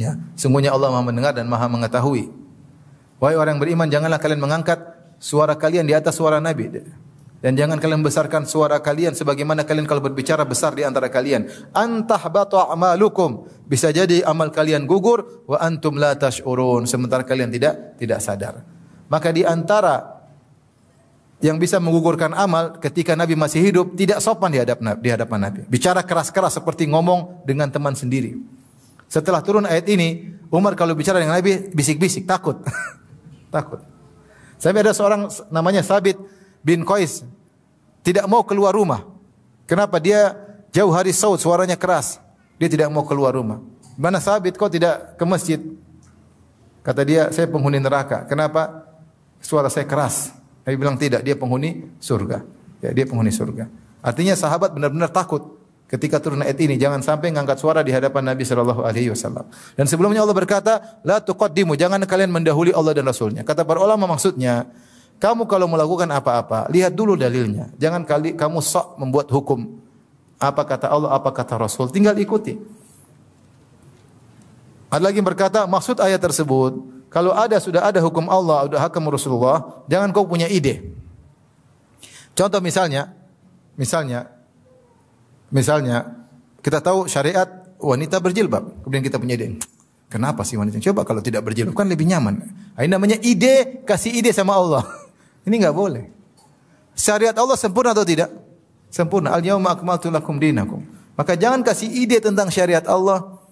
Ya, sungguhnya Allah Maha mendengar dan Maha mengetahui. Wahai orang beriman, janganlah kalian mengangkat suara kalian di atas suara Nabi. Dan jangan kalian membesarkan suara kalian sebagaimana kalian kalau berbicara besar di antara kalian. Antahbatu a'malukum. Bisa jadi amal kalian gugur wa antum la tash'urun, sementara kalian tidak sadar. Maka di antara yang bisa menggugurkan amal ketika Nabi masih hidup, tidak sopan di hadapan Nabi. Bicara keras-keras seperti ngomong dengan teman sendiri. Setelah turun ayat ini, Umar kalau bicara dengan Nabi bisik-bisik, takut. Takut. Sampai ada seorang namanya Sabit bin Qais tidak mau keluar rumah. Kenapa? Dia jauh hari saud, suaranya keras. Dia tidak mau keluar rumah. Mana Sabit, kau tidak ke masjid? Kata dia, saya penghuni neraka. Kenapa? Suara saya keras. Nabi bilang tidak, dia penghuni surga. Ya, dia penghuni surga. Artinya sahabat benar-benar takut ketika turun ayat ini, jangan sampai ngangkat suara di hadapan Nabi sallallahu alaihi wasallam. Dan sebelumnya Allah berkata, la tuqaddimu, jangan kalian mendahului Allah dan Rasulnya. Kata para ulama maksudnya, kamu kalau melakukan apa-apa, lihat dulu dalilnya. Jangan kamu sok membuat hukum. Apa kata Allah, apa kata Rasul, tinggal ikuti. Ada lagi yang berkata, maksud ayat tersebut, kalau sudah ada hukum Allah, sudah hukum Rasulullah, jangan kau punya ide. Contoh misalnya kita tahu syariat wanita berjilbab, kemudian kita punya ide. Kenapa sih wanita? Coba kalau tidak berjilbab kan lebih nyaman. Ini namanya ide, kasih ide sama Allah. Ini enggak boleh. Syariat Allah sempurna atau tidak? Sempurna. Al-yauma akmaltu lakum dinakum. Maka jangan kasih ide tentang syariat Allah.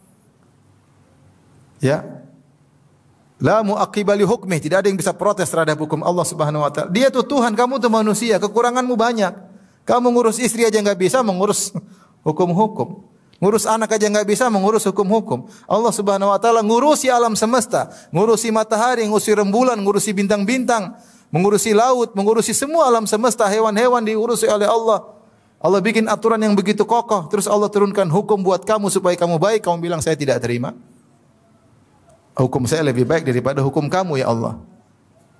Ya. La mu'aqqiba li hukmih, tidak ada yang bisa protes terhadap hukum Allah Subhanahu wa taala. Dia itu Tuhan, kamu itu manusia, kekuranganmu banyak. Kamu ngurus istri aja enggak bisa, mengurus hukum-hukum. Ngurus anak aja enggak bisa, mengurus hukum-hukum. Allah Subhanahu wa taala ngurusi alam semesta, ngurusi matahari, ngurusi rembulan, ngurusi bintang-bintang, mengurusi laut, mengurusi semua alam semesta, hewan-hewan diurusi oleh Allah. Allah bikin aturan yang begitu kokoh, terus Allah turunkan hukum buat kamu supaya kamu baik, kamu bilang saya tidak terima. Hukum saya lebih baik daripada hukum kamu ya Allah.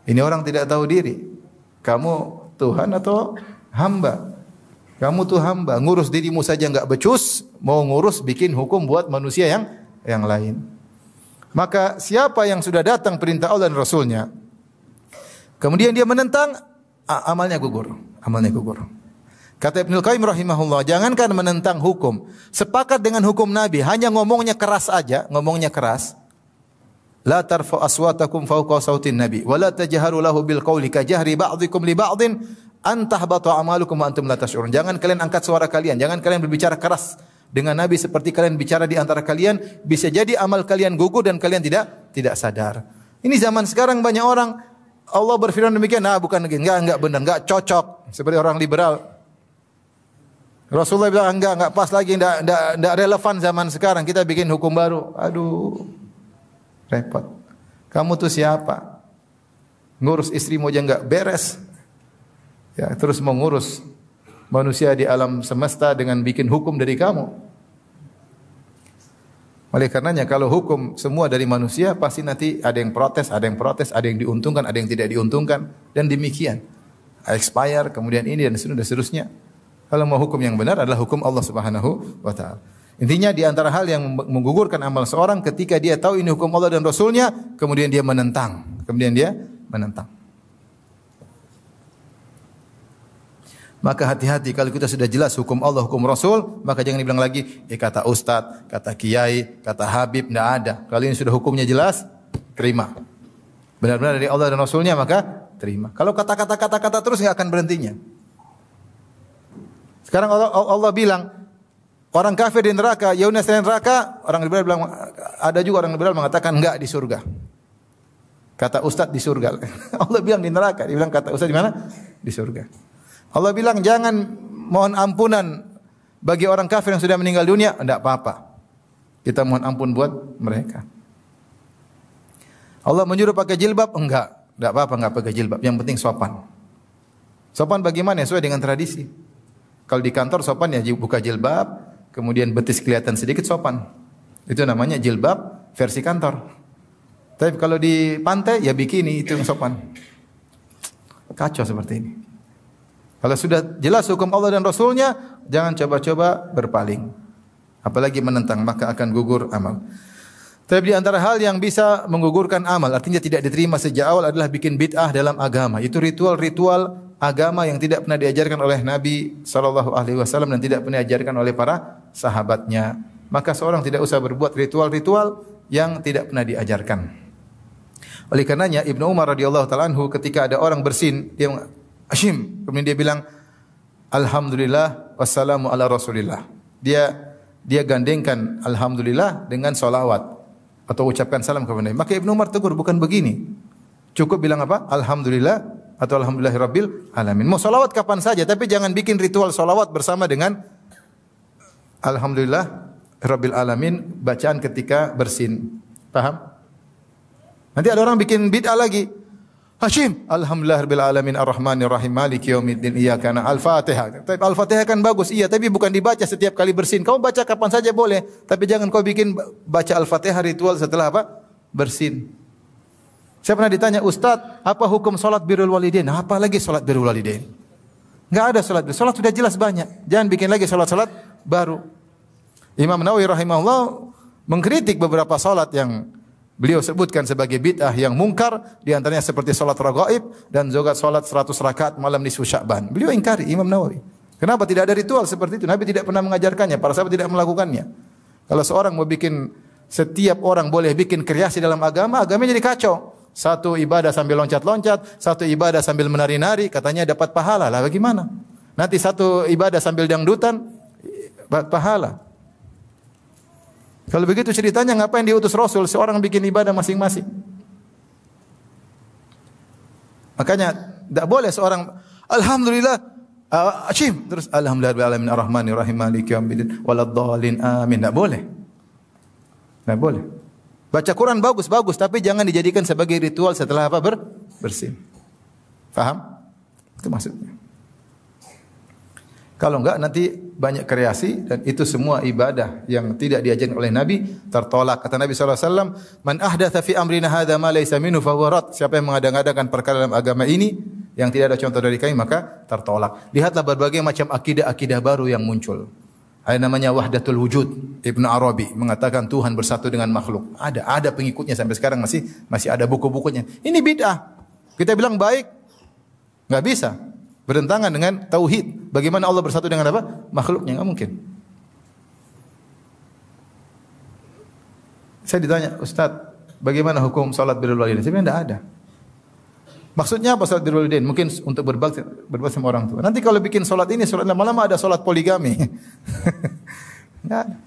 Ini orang tidak tahu diri. Kamu Tuhan atau hamba? Kamu tuh hamba, ngurus dirimu saja enggak becus, mau ngurus bikin hukum buat manusia yang lain. Maka siapa yang sudah datang perintah Allah dan Rasulnya, kemudian dia menentang, amalnya gugur. Kata Ibnu Qayyim rahimahullah, jangankan menentang hukum, sepakat dengan hukum Nabi, hanya ngomongnya keras aja, ngomongnya keras. La tarfa aswatakum fawqa sautin nabi wa la tajharu lahu bil qawli ka jahri ba'dikum li ba'din an tahbata a'malukum wa antum la tash'urun. Jangan kalian angkat suara kalian, jangan kalian berbicara keras dengan Nabi seperti kalian bicara di antara kalian, bisa jadi amal kalian gugur dan kalian tidak sadar. Ini zaman sekarang banyak orang Allah berfirman demikian, bukan enggak benar, enggak cocok, seperti orang liberal. Rasulullah bilang enggak pas lagi, enggak relevan zaman sekarang, kita bikin hukum baru. Aduh, repot. Kamu tuh siapa? Ngurus istrimu aja enggak beres. Ya, terus mau ngurus manusia di alam semesta dengan bikin hukum dari kamu. Oleh karenanya kalau hukum semua dari manusia, pasti nanti ada yang protes, ada yang diuntungkan, ada yang tidak diuntungkan, dan demikian. Expire, kemudian ini dan seterusnya. Kalau mau hukum yang benar adalah hukum Allah Subhanahu wa taala. Intinya di antara hal yang menggugurkan amal seorang ketika dia tahu ini hukum Allah dan Rasulnya, kemudian dia menentang. Maka hati-hati kalau kita sudah jelas hukum Allah, hukum Rasul, maka jangan dibilang lagi, kata Ustaz, kata Kiai, kata Habib, tidak ada. Kalau ini sudah hukumnya jelas, terima. Benar-benar dari Allah dan Rasulnya, maka terima. Kalau kata-kata terus nggak akan berhentinya. Sekarang Allah bilang, orang kafir di neraka, Yaunas di neraka, orang liberal bilang, ada juga orang liberal mengatakan enggak di surga. Kata Ustaz di surga. Allah bilang di neraka, dia bilang kata Ustaz di mana? Di surga. Allah bilang jangan mohon ampunan bagi orang kafir yang sudah meninggal dunia, enggak apa-apa. Kita mohon ampun buat mereka. Allah menyuruh pakai jilbab, enggak apa-apa enggak pakai jilbab, yang penting sopan. Sopan bagaimana? Sesuai dengan tradisi. Kalau di kantor sopan ya buka jilbab, kemudian betis kelihatan sedikit sopan. Itu namanya jilbab versi kantor. Tapi kalau di pantai ya bikini, itu yang sopan. Kacau seperti ini. Kalau sudah jelas hukum Allah dan Rasulnya, jangan coba-coba berpaling. Apalagi menentang, maka akan gugur amal. Tapi di antara hal yang bisa menggugurkan amal, artinya tidak diterima sejak awal adalah bikin bid'ah dalam agama. Itu ritual-ritual agama yang tidak pernah diajarkan oleh Nabi SAW dan tidak pernah diajarkan oleh para sahabatnya. Maka seorang tidak usah berbuat ritual-ritual yang tidak pernah diajarkan. Oleh karenanya Ibnu Umar radhiyallahu taala anhu ketika ada orang bersin, dia Hashim, kemudian dia bilang alhamdulillah wassalamu ala rasulillah. Dia gandengkan alhamdulillah dengan salawat atau ucapkan salam kepada Nabi. Maka Ibnu Umar tegur, bukan begini. Cukup bilang apa? Alhamdulillah atau alhamdulillahirabbil alamin. Mau salawat kapan saja, tapi jangan bikin ritual salawat bersama dengan alhamdulillah rabbil alamin bacaan ketika bersin. Paham? Nanti ada orang bikin bid'ah lagi. Hashim, alhamdulillah rabbil alamin arrahmanir rahim maliki yaumiddin iyyaka na'budu al-Fatihah. Tapi al-Fatihah kan bagus, iya, tapi bukan dibaca setiap kali bersin. Kamu baca kapan saja boleh, tapi jangan kau bikin baca al-Fatihah ritual setelah apa? Bersin. Saya pernah ditanya, "Ustaz, apa hukum salat birrul walidain?" Apa lagi salat birrul walidain? Enggak ada salat. Salat sudah jelas banyak. Jangan bikin lagi salat-salat baru. Imam Nawawi rahimahullah mengkritik beberapa salat yang beliau sebutkan sebagai bid'ah yang mungkar, di antaranya seperti salat raghaib dan juga salat 100 rakaat malam nisfu Sya'ban. Beliau ingkari, Imam Nawawi. Kenapa tidak ada ritual seperti itu? Nabi tidak pernah mengajarkannya, para sahabat tidak melakukannya. Kalau seorang mau bikin, setiap orang boleh bikin kreasi dalam agama, agamanya jadi kacau. Satu ibadah sambil loncat-loncat, satu ibadah sambil menari-nari, katanya dapat pahala. Lah bagaimana? Nanti satu ibadah sambil dangdutan, pahala. Kalau begitu ceritanya ngapain diutus Rasul? Seorang bikin ibadah masing-masing. Makanya tidak boleh seorang alhamdulillah Hashim terus alhamdulillah rabbil alamin arrahmanir rahim maliki yaumiddin waladdallin amin. Tidak boleh. Tidak boleh. Baca Quran bagus-bagus tapi jangan dijadikan sebagai ritual setelah apa? Bersin. Paham? Itu maksudnya. Kalau enggak nanti banyak kreasi dan itu semua ibadah yang tidak diajarkan oleh Nabi tertolak. Kata Nabi SAW, "Man ahdatha fi amrina hadza ma laysa minhu fa huwa rad." Siapa yang mengada-ngadakan perkara dalam agama ini yang tidak ada contoh dari kami maka tertolak. Lihatlah berbagai macam akidah-akidah baru yang muncul. Ada namanya wahdatul wujud. Ibnu Arabi mengatakan Tuhan bersatu dengan makhluk. Ada pengikutnya sampai sekarang masih ada buku-bukunya. Ini bid'ah. Kita bilang baik, enggak bisa. Bertentangan dengan tauhid. Bagaimana Allah bersatu dengan apa? Makhluknya, enggak mungkin. Saya ditanya, "Ustaz, bagaimana hukum salat birrul walidain?" Saya bilang enggak ada. Maksudnya apa salat birrul walidain? Mungkin untuk berbakti sama orang tua. Nanti kalau bikin salat ini, salat lama-lama ada salat poligami. Enggak ada.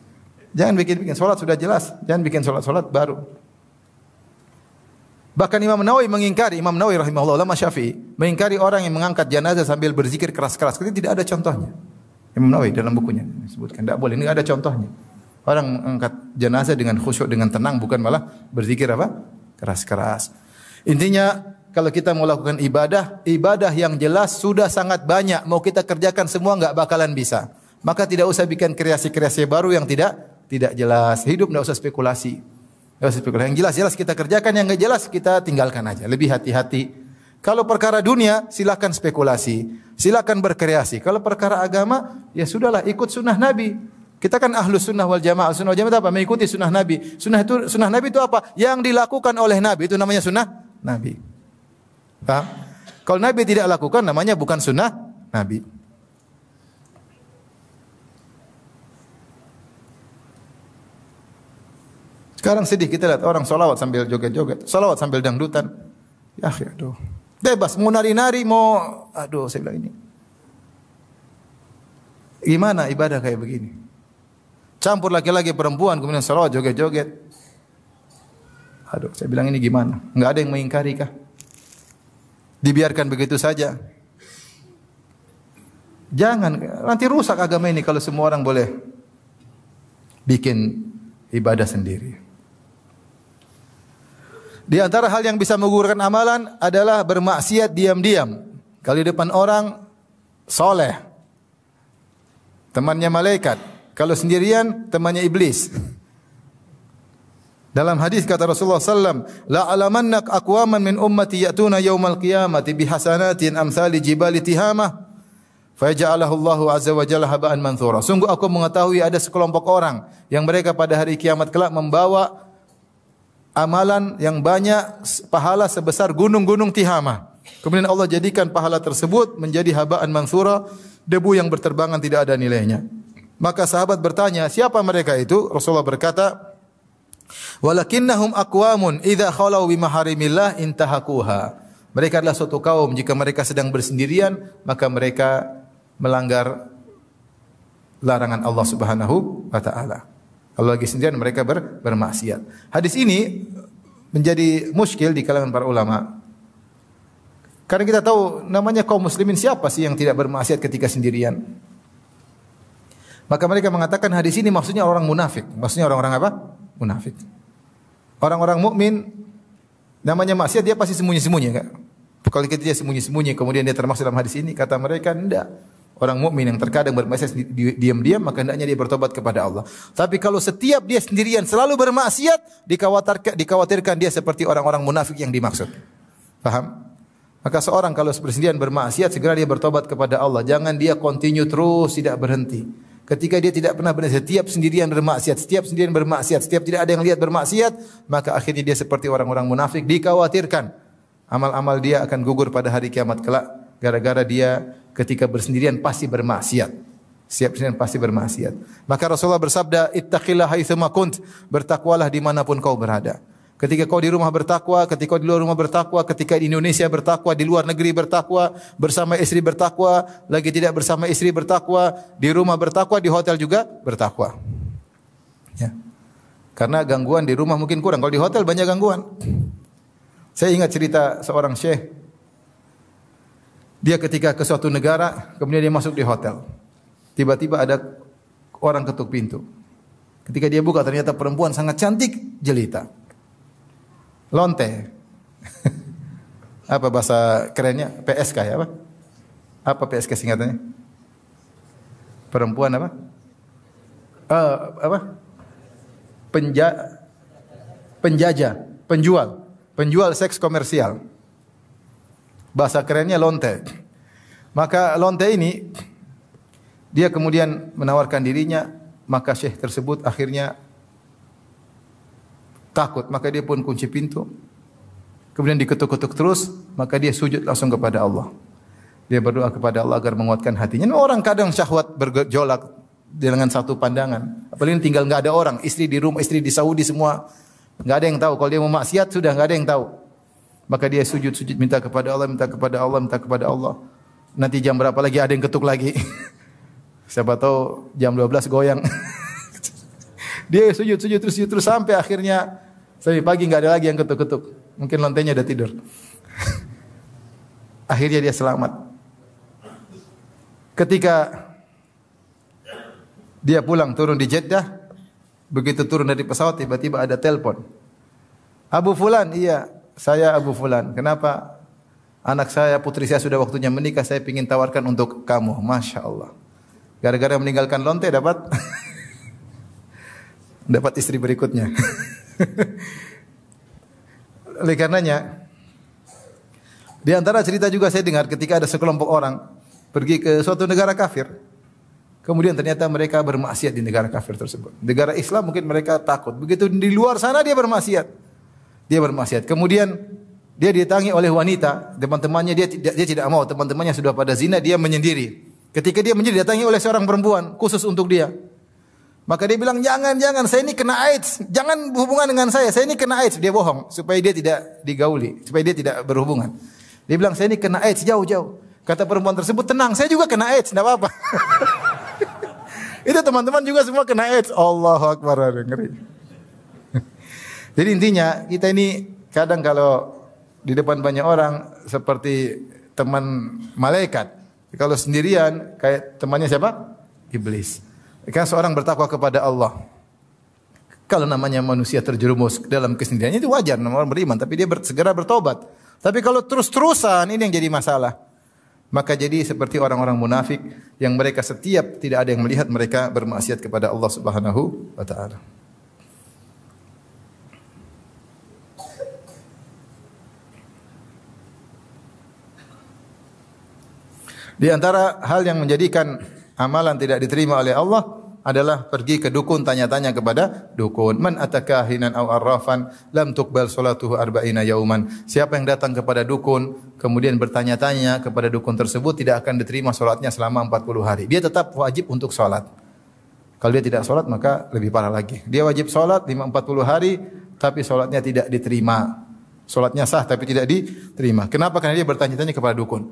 Jangan bikin salat sudah jelas, jangan bikin salat baru. Bahkan Imam Nawawi mengingkari, Imam Nawawi rahimahullah ulama Syafi'i, mengingkari orang yang mengangkat jenazah sambil berzikir keras-keras. Itu tidak ada contohnya. Imam Nawawi dalam bukunya disebutkan tidak boleh, ini ada contohnya. Orang mengangkat jenazah dengan khusyuk, dengan tenang, bukan malah berzikir apa? Keras-keras. Intinya kalau kita mau lakukan ibadah yang jelas sudah sangat banyak. Mau kita kerjakan semua enggak bakalan bisa. Maka tidak usah bikin kreasi-kreasi baru yang tidak jelas. Hidup enggak usah spekulasi. Yang jelas-jelas kita kerjakan, yang enggak jelas kita tinggalkan aja. Lebih hati-hati. Kalau perkara dunia silakan spekulasi, silakan berkreasi. Kalau perkara agama ya sudahlah ikut sunnah Nabi. Kita kan ahlus sunnah wal jamaah. Sunnah wal jamaah itu apa? Mengikuti sunnah Nabi. Sunnah Nabi itu apa? Yang dilakukan oleh Nabi itu namanya sunnah Nabi. Paham? Kalau Nabi tidak lakukan namanya bukan sunnah Nabi. Sekarang sedih kita lihat orang solawat sambil joget-joget, solawat sambil dangdutan. Ya aduh. Bebas, mau nari-nari, saya bilang ini. Gimana ibadah kayak begini? Campur laki-laki perempuan, kemudian solawat joget-joget. Aduh, saya bilang ini gimana? Enggak ada yang mengingkari kah? Dibiarkan begitu saja. Jangan, nanti rusak agama ini kalau semua orang boleh bikin ibadah sendiri. Di antara hal yang bisa menggugurkan amalan adalah bermaksiat diam-diam. Kalau di depan orang soleh, temannya malaikat. Kalau sendirian, temannya iblis. Dalam hadis kata Rasulullah sallam, la alamannak aqwaman min ummati ya'tuna yaumal qiyamati bihasanatin amsali jibali tihamah fayaj'alahu Allahu azza wa jalla haba'an manthura. Sungguh aku mengetahui ada sekelompok orang yang mereka pada hari kiamat kelak membawa amalan yang banyak, pahala sebesar gunung-gunung Tihamah. Kemudian Allah jadikan pahala tersebut menjadi haba'an manthura, debu yang berterbangan tidak ada nilainya. Maka sahabat bertanya, siapa mereka itu? Rasulullah berkata, walakinnahum aqwamun idza khalau bi maharimillah intahakuha. Mereka adalah suatu kaum jika mereka sedang bersendirian maka mereka melanggar larangan Allah Subhanahu wa taala. Kalau lagi sendirian mereka bermaksiat. Hadis ini menjadi muskil di kalangan para ulama. Karena kita tahu namanya kaum muslimin siapa sih yang tidak bermaksiat ketika sendirian? Maka mereka mengatakan hadis ini maksudnya orang munafik. Maksudnya orang-orang apa? Munafik. Orang-orang mukmin namanya maksiat dia pasti sembunyi-sembunyi enggak? Kalau kita dia sembunyi-sembunyi kemudian dia termasuk dalam hadis ini kata mereka enggak. Orang mukmin yang terkadang bermaksiat diam-diam maka hendaknya dia bertobat kepada Allah. Tapi kalau setiap dia sendirian selalu bermaksiat dikhawatirkan dia seperti orang-orang munafik yang dimaksud. Paham? Maka seorang kalau bersendirian bermaksiat segera dia bertobat kepada Allah. Jangan dia continue terus tidak berhenti. Ketika dia tidak pernah berhenti, setiap sendirian bermaksiat, setiap sendirian bermaksiat, setiap tidak ada yang lihat bermaksiat, maka akhirnya dia seperti orang-orang munafik, dikhawatirkan amal-amal dia akan gugur pada hari kiamat kelak gara-gara dia ketika bersendirian pasti bermaksiat. Setiap sendirian pasti bermaksiat. Maka Rasulullah bersabda, "Ittaqillah haitsuma kunt." Bertakwalah dimanapun kau berada. Ketika kau di rumah bertakwa, ketika kau di luar rumah bertakwa, ketika di Indonesia bertakwa, di luar negeri bertakwa, bersama istri bertakwa, lagi tidak bersama istri bertakwa, di rumah bertakwa, di hotel juga bertakwa. Ya. Karena gangguan di rumah mungkin kurang, kalau di hotel banyak gangguan. Saya ingat cerita seorang syekh. Dia ketika ke suatu negara, kemudian dia masuk di hotel. Tiba-tiba ada orang ketuk pintu. Ketika dia buka ternyata perempuan sangat cantik, jelita. Lonte. Apa bahasa kerennya? PSK ya apa? Apa PSK singkatannya? Perempuan apa? Apa? Penjajah, penjual seks komersial. Bahasa kerennya lonte. Maka lonte ini dia kemudian menawarkan dirinya, maka syekh tersebut akhirnya takut, maka dia pun kunci pintu. Kemudian diketuk-ketuk terus, maka dia sujud langsung kepada Allah. Dia berdoa kepada Allah agar menguatkan hatinya. Orang kadang syahwat bergejolak dengan satu pandangan. Apalagi tinggal enggak ada orang, istri di rumah, istri di Saudi semua enggak ada yang tahu. Kalau dia mau maksiat sudah enggak ada yang tahu. Maka dia sujud minta kepada Allah, minta kepada Allah, minta kepada Allah. Nanti jam berapa lagi ada yang ketuk lagi. Siapa tahu jam 12 goyang. Dia sujud terus sampai akhirnya sampai pagi enggak ada lagi yang ketuk-ketuk. Mungkin lontenya udah tidur. Akhirnya dia selamat. Ketika dia pulang turun di Jeddah, begitu turun dari pesawat tiba-tiba ada telepon. Abu Fulan, iya, saya Abu Fulan. Kenapa? Anak saya, putri saya sudah waktunya menikah, saya ingin tawarkan untuk kamu. Masya Allah. Gara-gara meninggalkan lonte dapat istri berikutnya. Oleh karenanya, di antara cerita juga saya dengar ketika ada sekelompok orang pergi ke suatu negara kafir. Kemudian ternyata mereka bermaksiat di negara kafir tersebut. Negara Islam mungkin mereka takut. Begitu di luar sana dia bermaksiat. Kemudian dia didatangi oleh wanita, teman-temannya dia tidak mau, teman-temannya sudah pada zina, dia menyendiri. Ketika dia menyendiri didatangi oleh seorang perempuan khusus untuk dia. Maka dia bilang, jangan, saya ini kena AIDS. Jangan berhubungan dengan saya ini kena AIDS. Dia bohong, supaya dia tidak digauli, supaya dia tidak berhubungan. Dia bilang, saya ini kena AIDS, jauh. Kata perempuan tersebut, tenang, saya juga kena AIDS, tidak apa-apa. Itu teman-teman juga semua kena AIDS. Allahu Akbar, ngeri. Jadi intinya, kita ini kadang kalau di depan banyak orang, seperti teman malaikat. Kalau sendirian, kayak temannya siapa? Iblis. Karena seorang bertakwa kepada Allah. Kalau namanya manusia terjerumus dalam kesendirian itu wajar, orang beriman, tapi dia segera bertobat. Tapi kalau terus-terusan ini yang jadi masalah. maka jadi seperti orang-orang munafik yang mereka setiap tidak ada yang melihat mereka bermaksiat kepada Allah Subhanahu wa taala. Di antara hal yang menjadikan amalan tidak diterima oleh Allah adalah pergi ke dukun, tanya-tanya kepada dukun. Man atakahinan aw arrafan lam tuqbal salatuhu arba'ina yauman. Siapa yang datang kepada dukun kemudian bertanya-tanya kepada dukun tersebut tidak akan diterima salatnya selama 40 hari. Dia tetap wajib untuk salat. Kalau dia tidak salat maka lebih parah lagi. Dia wajib salat 40 hari tapi salatnya tidak diterima. Salatnya sah tapi tidak diterima. Kenapa? Karena dia bertanya-tanya kepada dukun.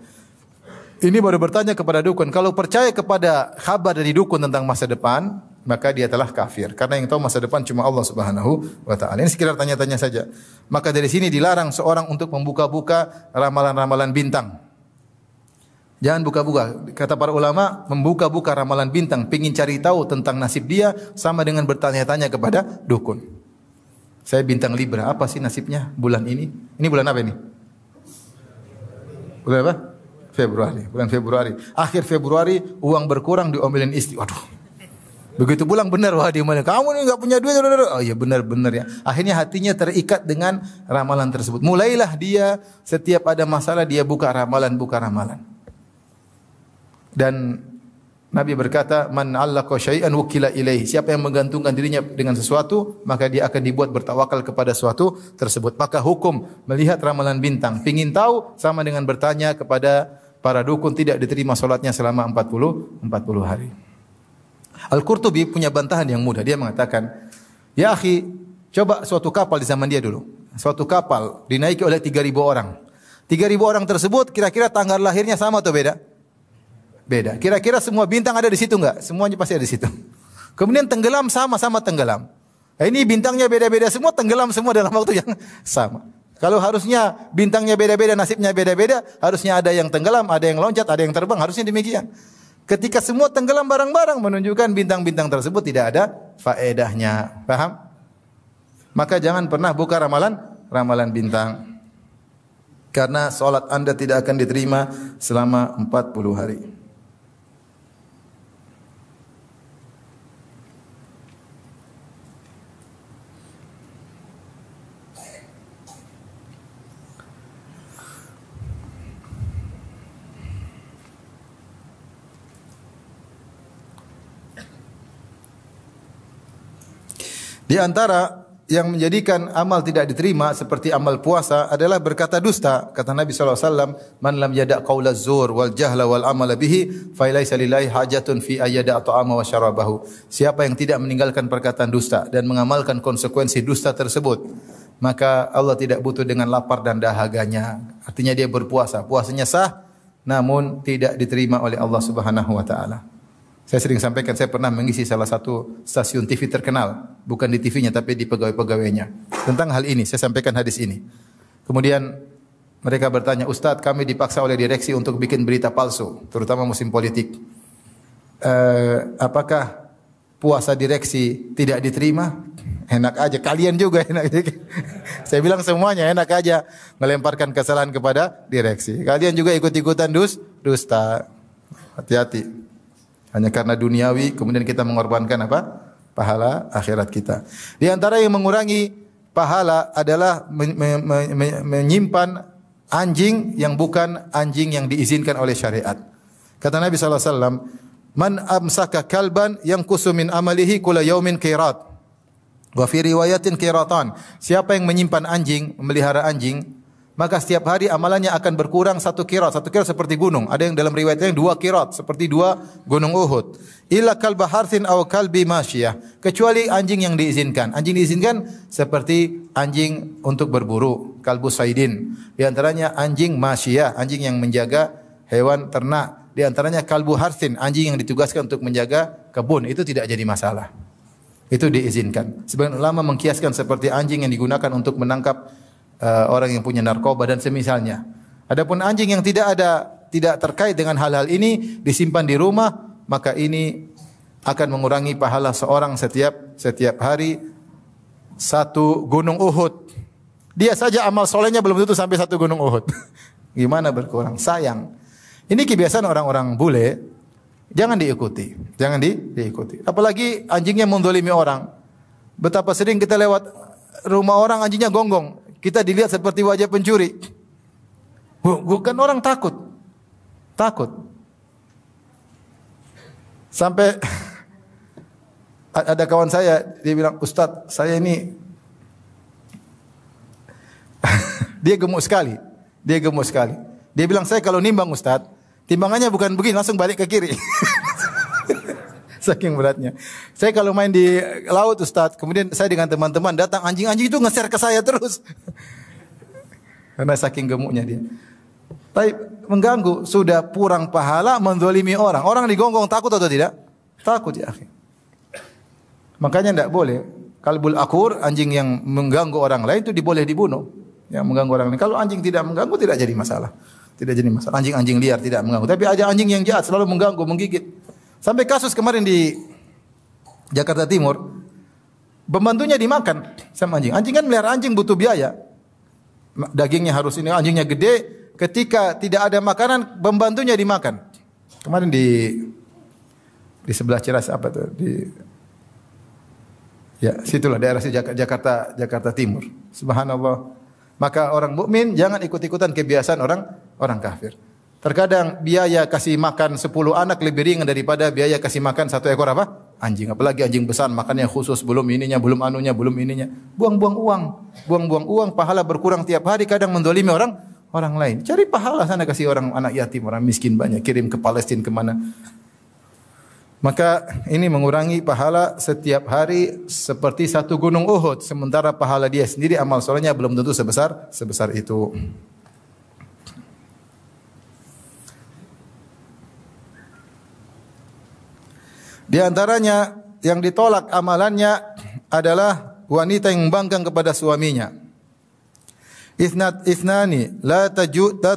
Ini baru bertanya kepada dukun. Kalau percaya kepada kabar dari dukun tentang masa depan, maka dia telah kafir. Karena yang tahu masa depan cuma Allah Subhanahu wa taala. Ini sekedar tanya-tanya saja. Maka dari sini dilarang seorang untuk membuka-buka ramalan-ramalan bintang. Jangan buka-buka. Kata para ulama, membuka-buka ramalan bintang, pengin cari tahu tentang nasib dia sama dengan bertanya-tanya kepada dukun. Saya bintang Libra, apa sih nasibnya bulan ini? Ini bulan apa ini? Bulan apa? Februari, bulan Februari. Akhir Februari uang berkurang diomelin istri. Waduh. Begitu pulang benar wah dia mana? Kamu ni enggak punya duit. Oh iya benar ya. Akhirnya hatinya terikat dengan ramalan tersebut. Mulailah dia setiap ada masalah dia buka ramalan. Dan Nabi berkata, "Man 'allaqa syai'an wukila ilaihi." Siapa yang menggantungkan dirinya dengan sesuatu, maka dia akan dibuat bertawakal kepada sesuatu tersebut. Maka hukum melihat ramalan bintang, pengin tahu sama dengan bertanya kepada para dukun, tidak diterima salatnya selama 40 hari. Al-Qurtubi punya bantahan yang mudah. Dia mengatakan, "Ya akhi, coba suatu kapal di zaman dia dulu. Suatu kapal dinaiki oleh 3.000 orang. 3.000 orang tersebut kira-kira tanggal lahirnya sama atau beda? Beda. Kira-kira semua bintang ada di situ enggak? Semuanya pasti ada di situ. Kemudian tenggelam sama-sama tenggelam. Nah, ini bintangnya beda-beda semua, tenggelam semua dalam waktu yang sama. Kalau harusnya bintangnya beda-beda, nasibnya beda-beda, harusnya ada yang tenggelam, ada yang loncat, ada yang terbang, harusnya demikian. Ketika semua tenggelam bareng-bareng menunjukkan bintang-bintang tersebut tidak ada faedahnya. Paham? Maka jangan pernah buka ramalan bintang. Karena salat Anda tidak akan diterima selama 40 hari. Di antara yang menjadikan amal tidak diterima seperti amal puasa adalah berkata dusta. Kata Nabi SAW, "Man lam yada' qawla zur wal jahla wal amala bihi, fa laisa lillahi hajatun fi ayyada' ta'ama wa syarabahu." Siapa yang tidak meninggalkan perkataan dusta dan mengamalkan konsekuensi dusta tersebut, maka Allah tidak butuh dengan lapar dan dahaganya. Artinya dia berpuasa, puasanya sah namun tidak diterima oleh Allah Subhanahu wa taala. Saya sering sampaikan, saya pernah mengisi salah satu stasiun TV terkenal, bukan di TV-nya tapi di pegawai-pegawainya. Tentang hal ini, saya sampaikan hadis ini. Kemudian mereka bertanya, "Ustadz, kami dipaksa oleh direksi untuk bikin berita palsu, terutama musim politik. Apakah puasa direksi tidak diterima?" Enak aja, kalian juga enak. Saya bilang semuanya enak aja melemparkan kesalahan kepada direksi. Kalian juga ikut-ikutan dusta. Hati-hati. Hanya karena duniawi kemudian kita mengorbankan apa? Pahala akhirat kita. Di antara yang mengurangi pahala adalah menyimpan anjing yang bukan anjing yang diizinkan oleh syariat. Kata Nabi SAW, "Man amsaka kalban yanqusu min amalihi kulla yaumin qirat." Wa fi riwayatin qiratan. Siapa yang menyimpan anjing, memelihara anjing, maka setiap hari amalannya akan berkurang 1 qirat. 1 qirat seperti gunung. Ada yang dalam riwayatnya 2 qirat seperti 2 gunung Uhud. Illa kalba harthin aw kalbi masyiyah. Kecuali anjing yang diizinkan. Anjing diizinkan seperti anjing untuk berburu, kalbu saidin. Di antaranya anjing masyiyah, anjing yang menjaga hewan ternak. Di antaranya kalbu harthin, anjing yang ditugaskan untuk menjaga kebun. Itu tidak jadi masalah. Itu diizinkan. Sebagian ulama mengkiaskan seperti anjing yang digunakan untuk menangkap orang yang punya narkoba dan semisalnya. Adapun anjing yang tidak terkait dengan hal-hal ini disimpan di rumah, maka ini akan mengurangi pahala seorang setiap hari 1 gunung Uhud. Dia saja amal solehnya belum tentu sampai 1 gunung Uhud. Gimana berkurang? Sayang. Ini kebiasaan orang-orang bule, jangan diikuti. Jangan diikuti. Apalagi anjingnya mendolimi orang. Betapa sering kita lewat rumah orang anjingnya gonggong. Kita dilihat seperti wajah pencuri. Bukan orang takut. Takut. Sampai ada kawan saya, dia bilang, Ustadz, saya ini dia gemuk sekali. Dia gemuk sekali. Dia bilang, saya kalau nimbang Ustadz, timbangannya bukan begini, langsung balik ke kiri. Saking beratnya. Saya kalau main di laut Ustadz, kemudian saya dengan teman-teman datang, anjing-anjing itu nge-share ke saya terus. Karena saking gemuknya dia. Tapi mengganggu, sudah kurang pahala, menzalimi orang. Orang digonggong takut atau tidak? Takut ya akhi. Makanya tidak boleh. Kalbul akur, anjing yang mengganggu orang lain itu boleh dibunuh. Yang mengganggu orang lain. Kalau anjing tidak mengganggu tidak jadi masalah. Tidak jadi masalah. Anjing-anjing liar tidak mengganggu. Tapi ada anjing yang jahat selalu mengganggu, menggigit. Sampai kasus kemarin di Jakarta Timur, pembantunya dimakan sama anjing. Anjing kan melihara anjing butuh biaya. Dagingnya harus ini, anjingnya gede. Ketika tidak ada makanan, pembantunya dimakan. Kemarin di sebelah Ciras apa tuh? Situlah daerah Jakarta Timur. Subhanallah. Maka orang mukmin jangan ikut-ikutan kebiasaan orang kafir. Terkadang biaya kasih makan 10 anak lebih ringan daripada biaya kasih makan 1 ekor apa? Anjing. Apalagi anjing besar makannya khusus, belum ininya, belum anunya, belum ininya. Buang-buang uang. Buang-buang uang, pahala berkurang tiap hari, kadang mendolimi orang lain. Cari pahala sana, kasih orang anak yatim, orang miskin banyak, kirim ke Palestina kemana. Maka ini mengurangi pahala setiap hari seperti 1 gunung Uhud. Sementara pahala dia sendiri amal solehnya belum tentu sebesar itu. Di antaranya yang ditolak amalannya adalah wanita yang membangkang kepada suaminya. Ithnani la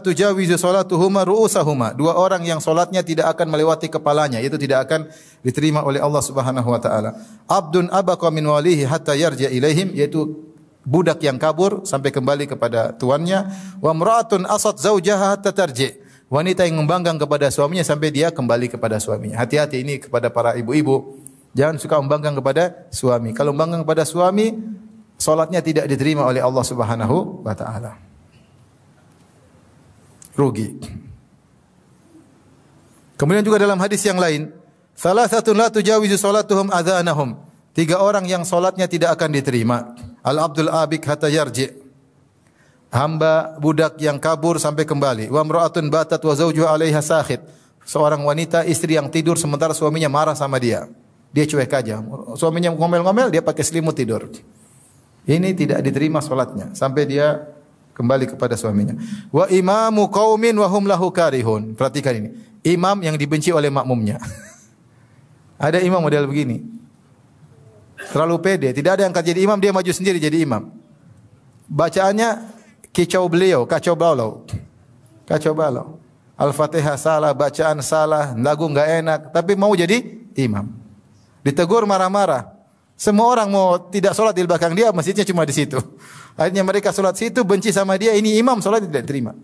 tujawizu salatuhuma ru'usahuma. 2 orang yang salatnya tidak akan melewati kepalanya, itu tidak akan diterima oleh Allah Subhanahu wa taala. Abdun abaqa min walihi hatta yarja ilaihim, yaitu budak yang kabur sampai kembali kepada tuannya. Wa imra'atun asat zaujaha hatta tarji. Wanita yang membangkang kepada suaminya sampai dia kembali kepada suaminya. Hati-hati ini kepada para ibu-ibu. Jangan suka membangkang kepada suami. Kalau membangkang kepada suami, salatnya tidak diterima oleh Allah Subhanahu wa taala. Rugi. Kemudian juga dalam hadis yang lain, salasatun la tujawizu salatuhum adhanahum. 3 orang yang salatnya tidak akan diterima. Al-abdul abik hatta yarji. Hamba budak yang kabur sampai kembali. Wa imra'atun batat wa zawjuha 'alaiha sakhit. Seorang wanita istri yang tidur sementara suaminya marah sama dia. Dia cuek aja. Suaminya ngomel-ngomel, dia pakai selimut tidur. Ini tidak diterima salatnya sampai dia kembali kepada suaminya. Wa imamu qaumin wa hum lahu karihun. Perhatikan ini. Imam yang dibenci oleh makmumnya. Ada imam model begini. Terlalu pede, tidak ada yang akan jadi imam, dia maju sendiri jadi imam. Bacaannya kicau beliau, kacau balau. Kacau balau. Al-Fatihah salah, bacaan salah, lagu enggak enak, tapi mau jadi imam. Ditegur marah-marah. Semua orang mau tidak sholat di belakang dia, masjidnya cuma di situ. Akhirnya mereka sholat situ, benci sama dia, ini imam, sholat tidak diterima.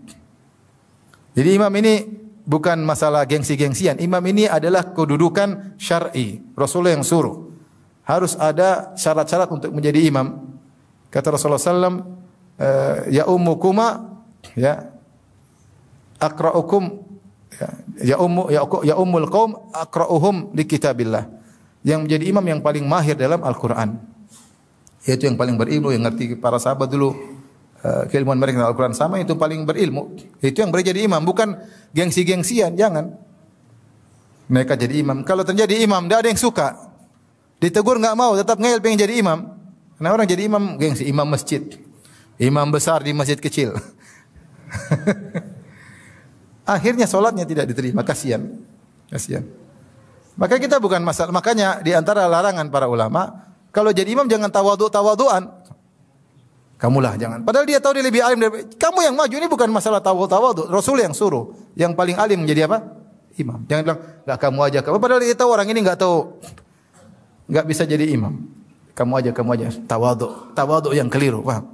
Jadi imam ini bukan masalah gengsi-gengsian. Imam ini adalah kedudukan syar'i. Rasulullah yang suruh. Harus ada syarat-syarat untuk menjadi imam. Kata Rasulullah SAW, ya ummukuma, ya aqra'ukum, ya ummul qaum aqra'uhum li kitabillah. Yang menjadi imam yang paling mahir dalam Al-Quran, yaitu yang paling berilmu, yang ngerti. Para sahabat dulu keilmuan mereka dalam Al-Quran sama, itu paling berilmu. Itu yang boleh jadi imam, bukan gengsi-gengsian. Jangan mereka jadi imam. Kalau terjadi imam, tidak ada yang suka. Ditegur nggak mau, tetap ngeyel pengen jadi imam. Karena orang jadi imam gengsi, imam masjid, imam besar di masjid kecil. Akhirnya solatnya tidak diterima, kasihan. Maka kita bukan masalah. Makanya di antara larangan para ulama, kalau jadi imam jangan tawadhu-tawadhuan. Kamulah jangan. Padahal dia tahu dia lebih alim dari kamu yang maju. Ini bukan masalah tawadhu. Rasul yang suruh. Yang paling alim menjadi apa? Imam. Jangan bilang, enggak kamu aja. Padahal dia tahu orang ini enggak tahu. Enggak bisa jadi imam. Kamu aja. Tawadhu. Tawadhu yang keliru, paham?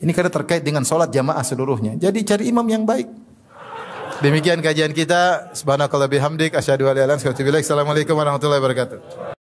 Ini karena terkait dengan salat jamaah seluruhnya. Jadi cari imam yang baik. Demikian kajian kita. Subhanakallah bihamdik asyhadu an la ilaha illa anta astaghfiruka wa atubu ilaik. Assalamualaikum warahmatullahi wabarakatuh.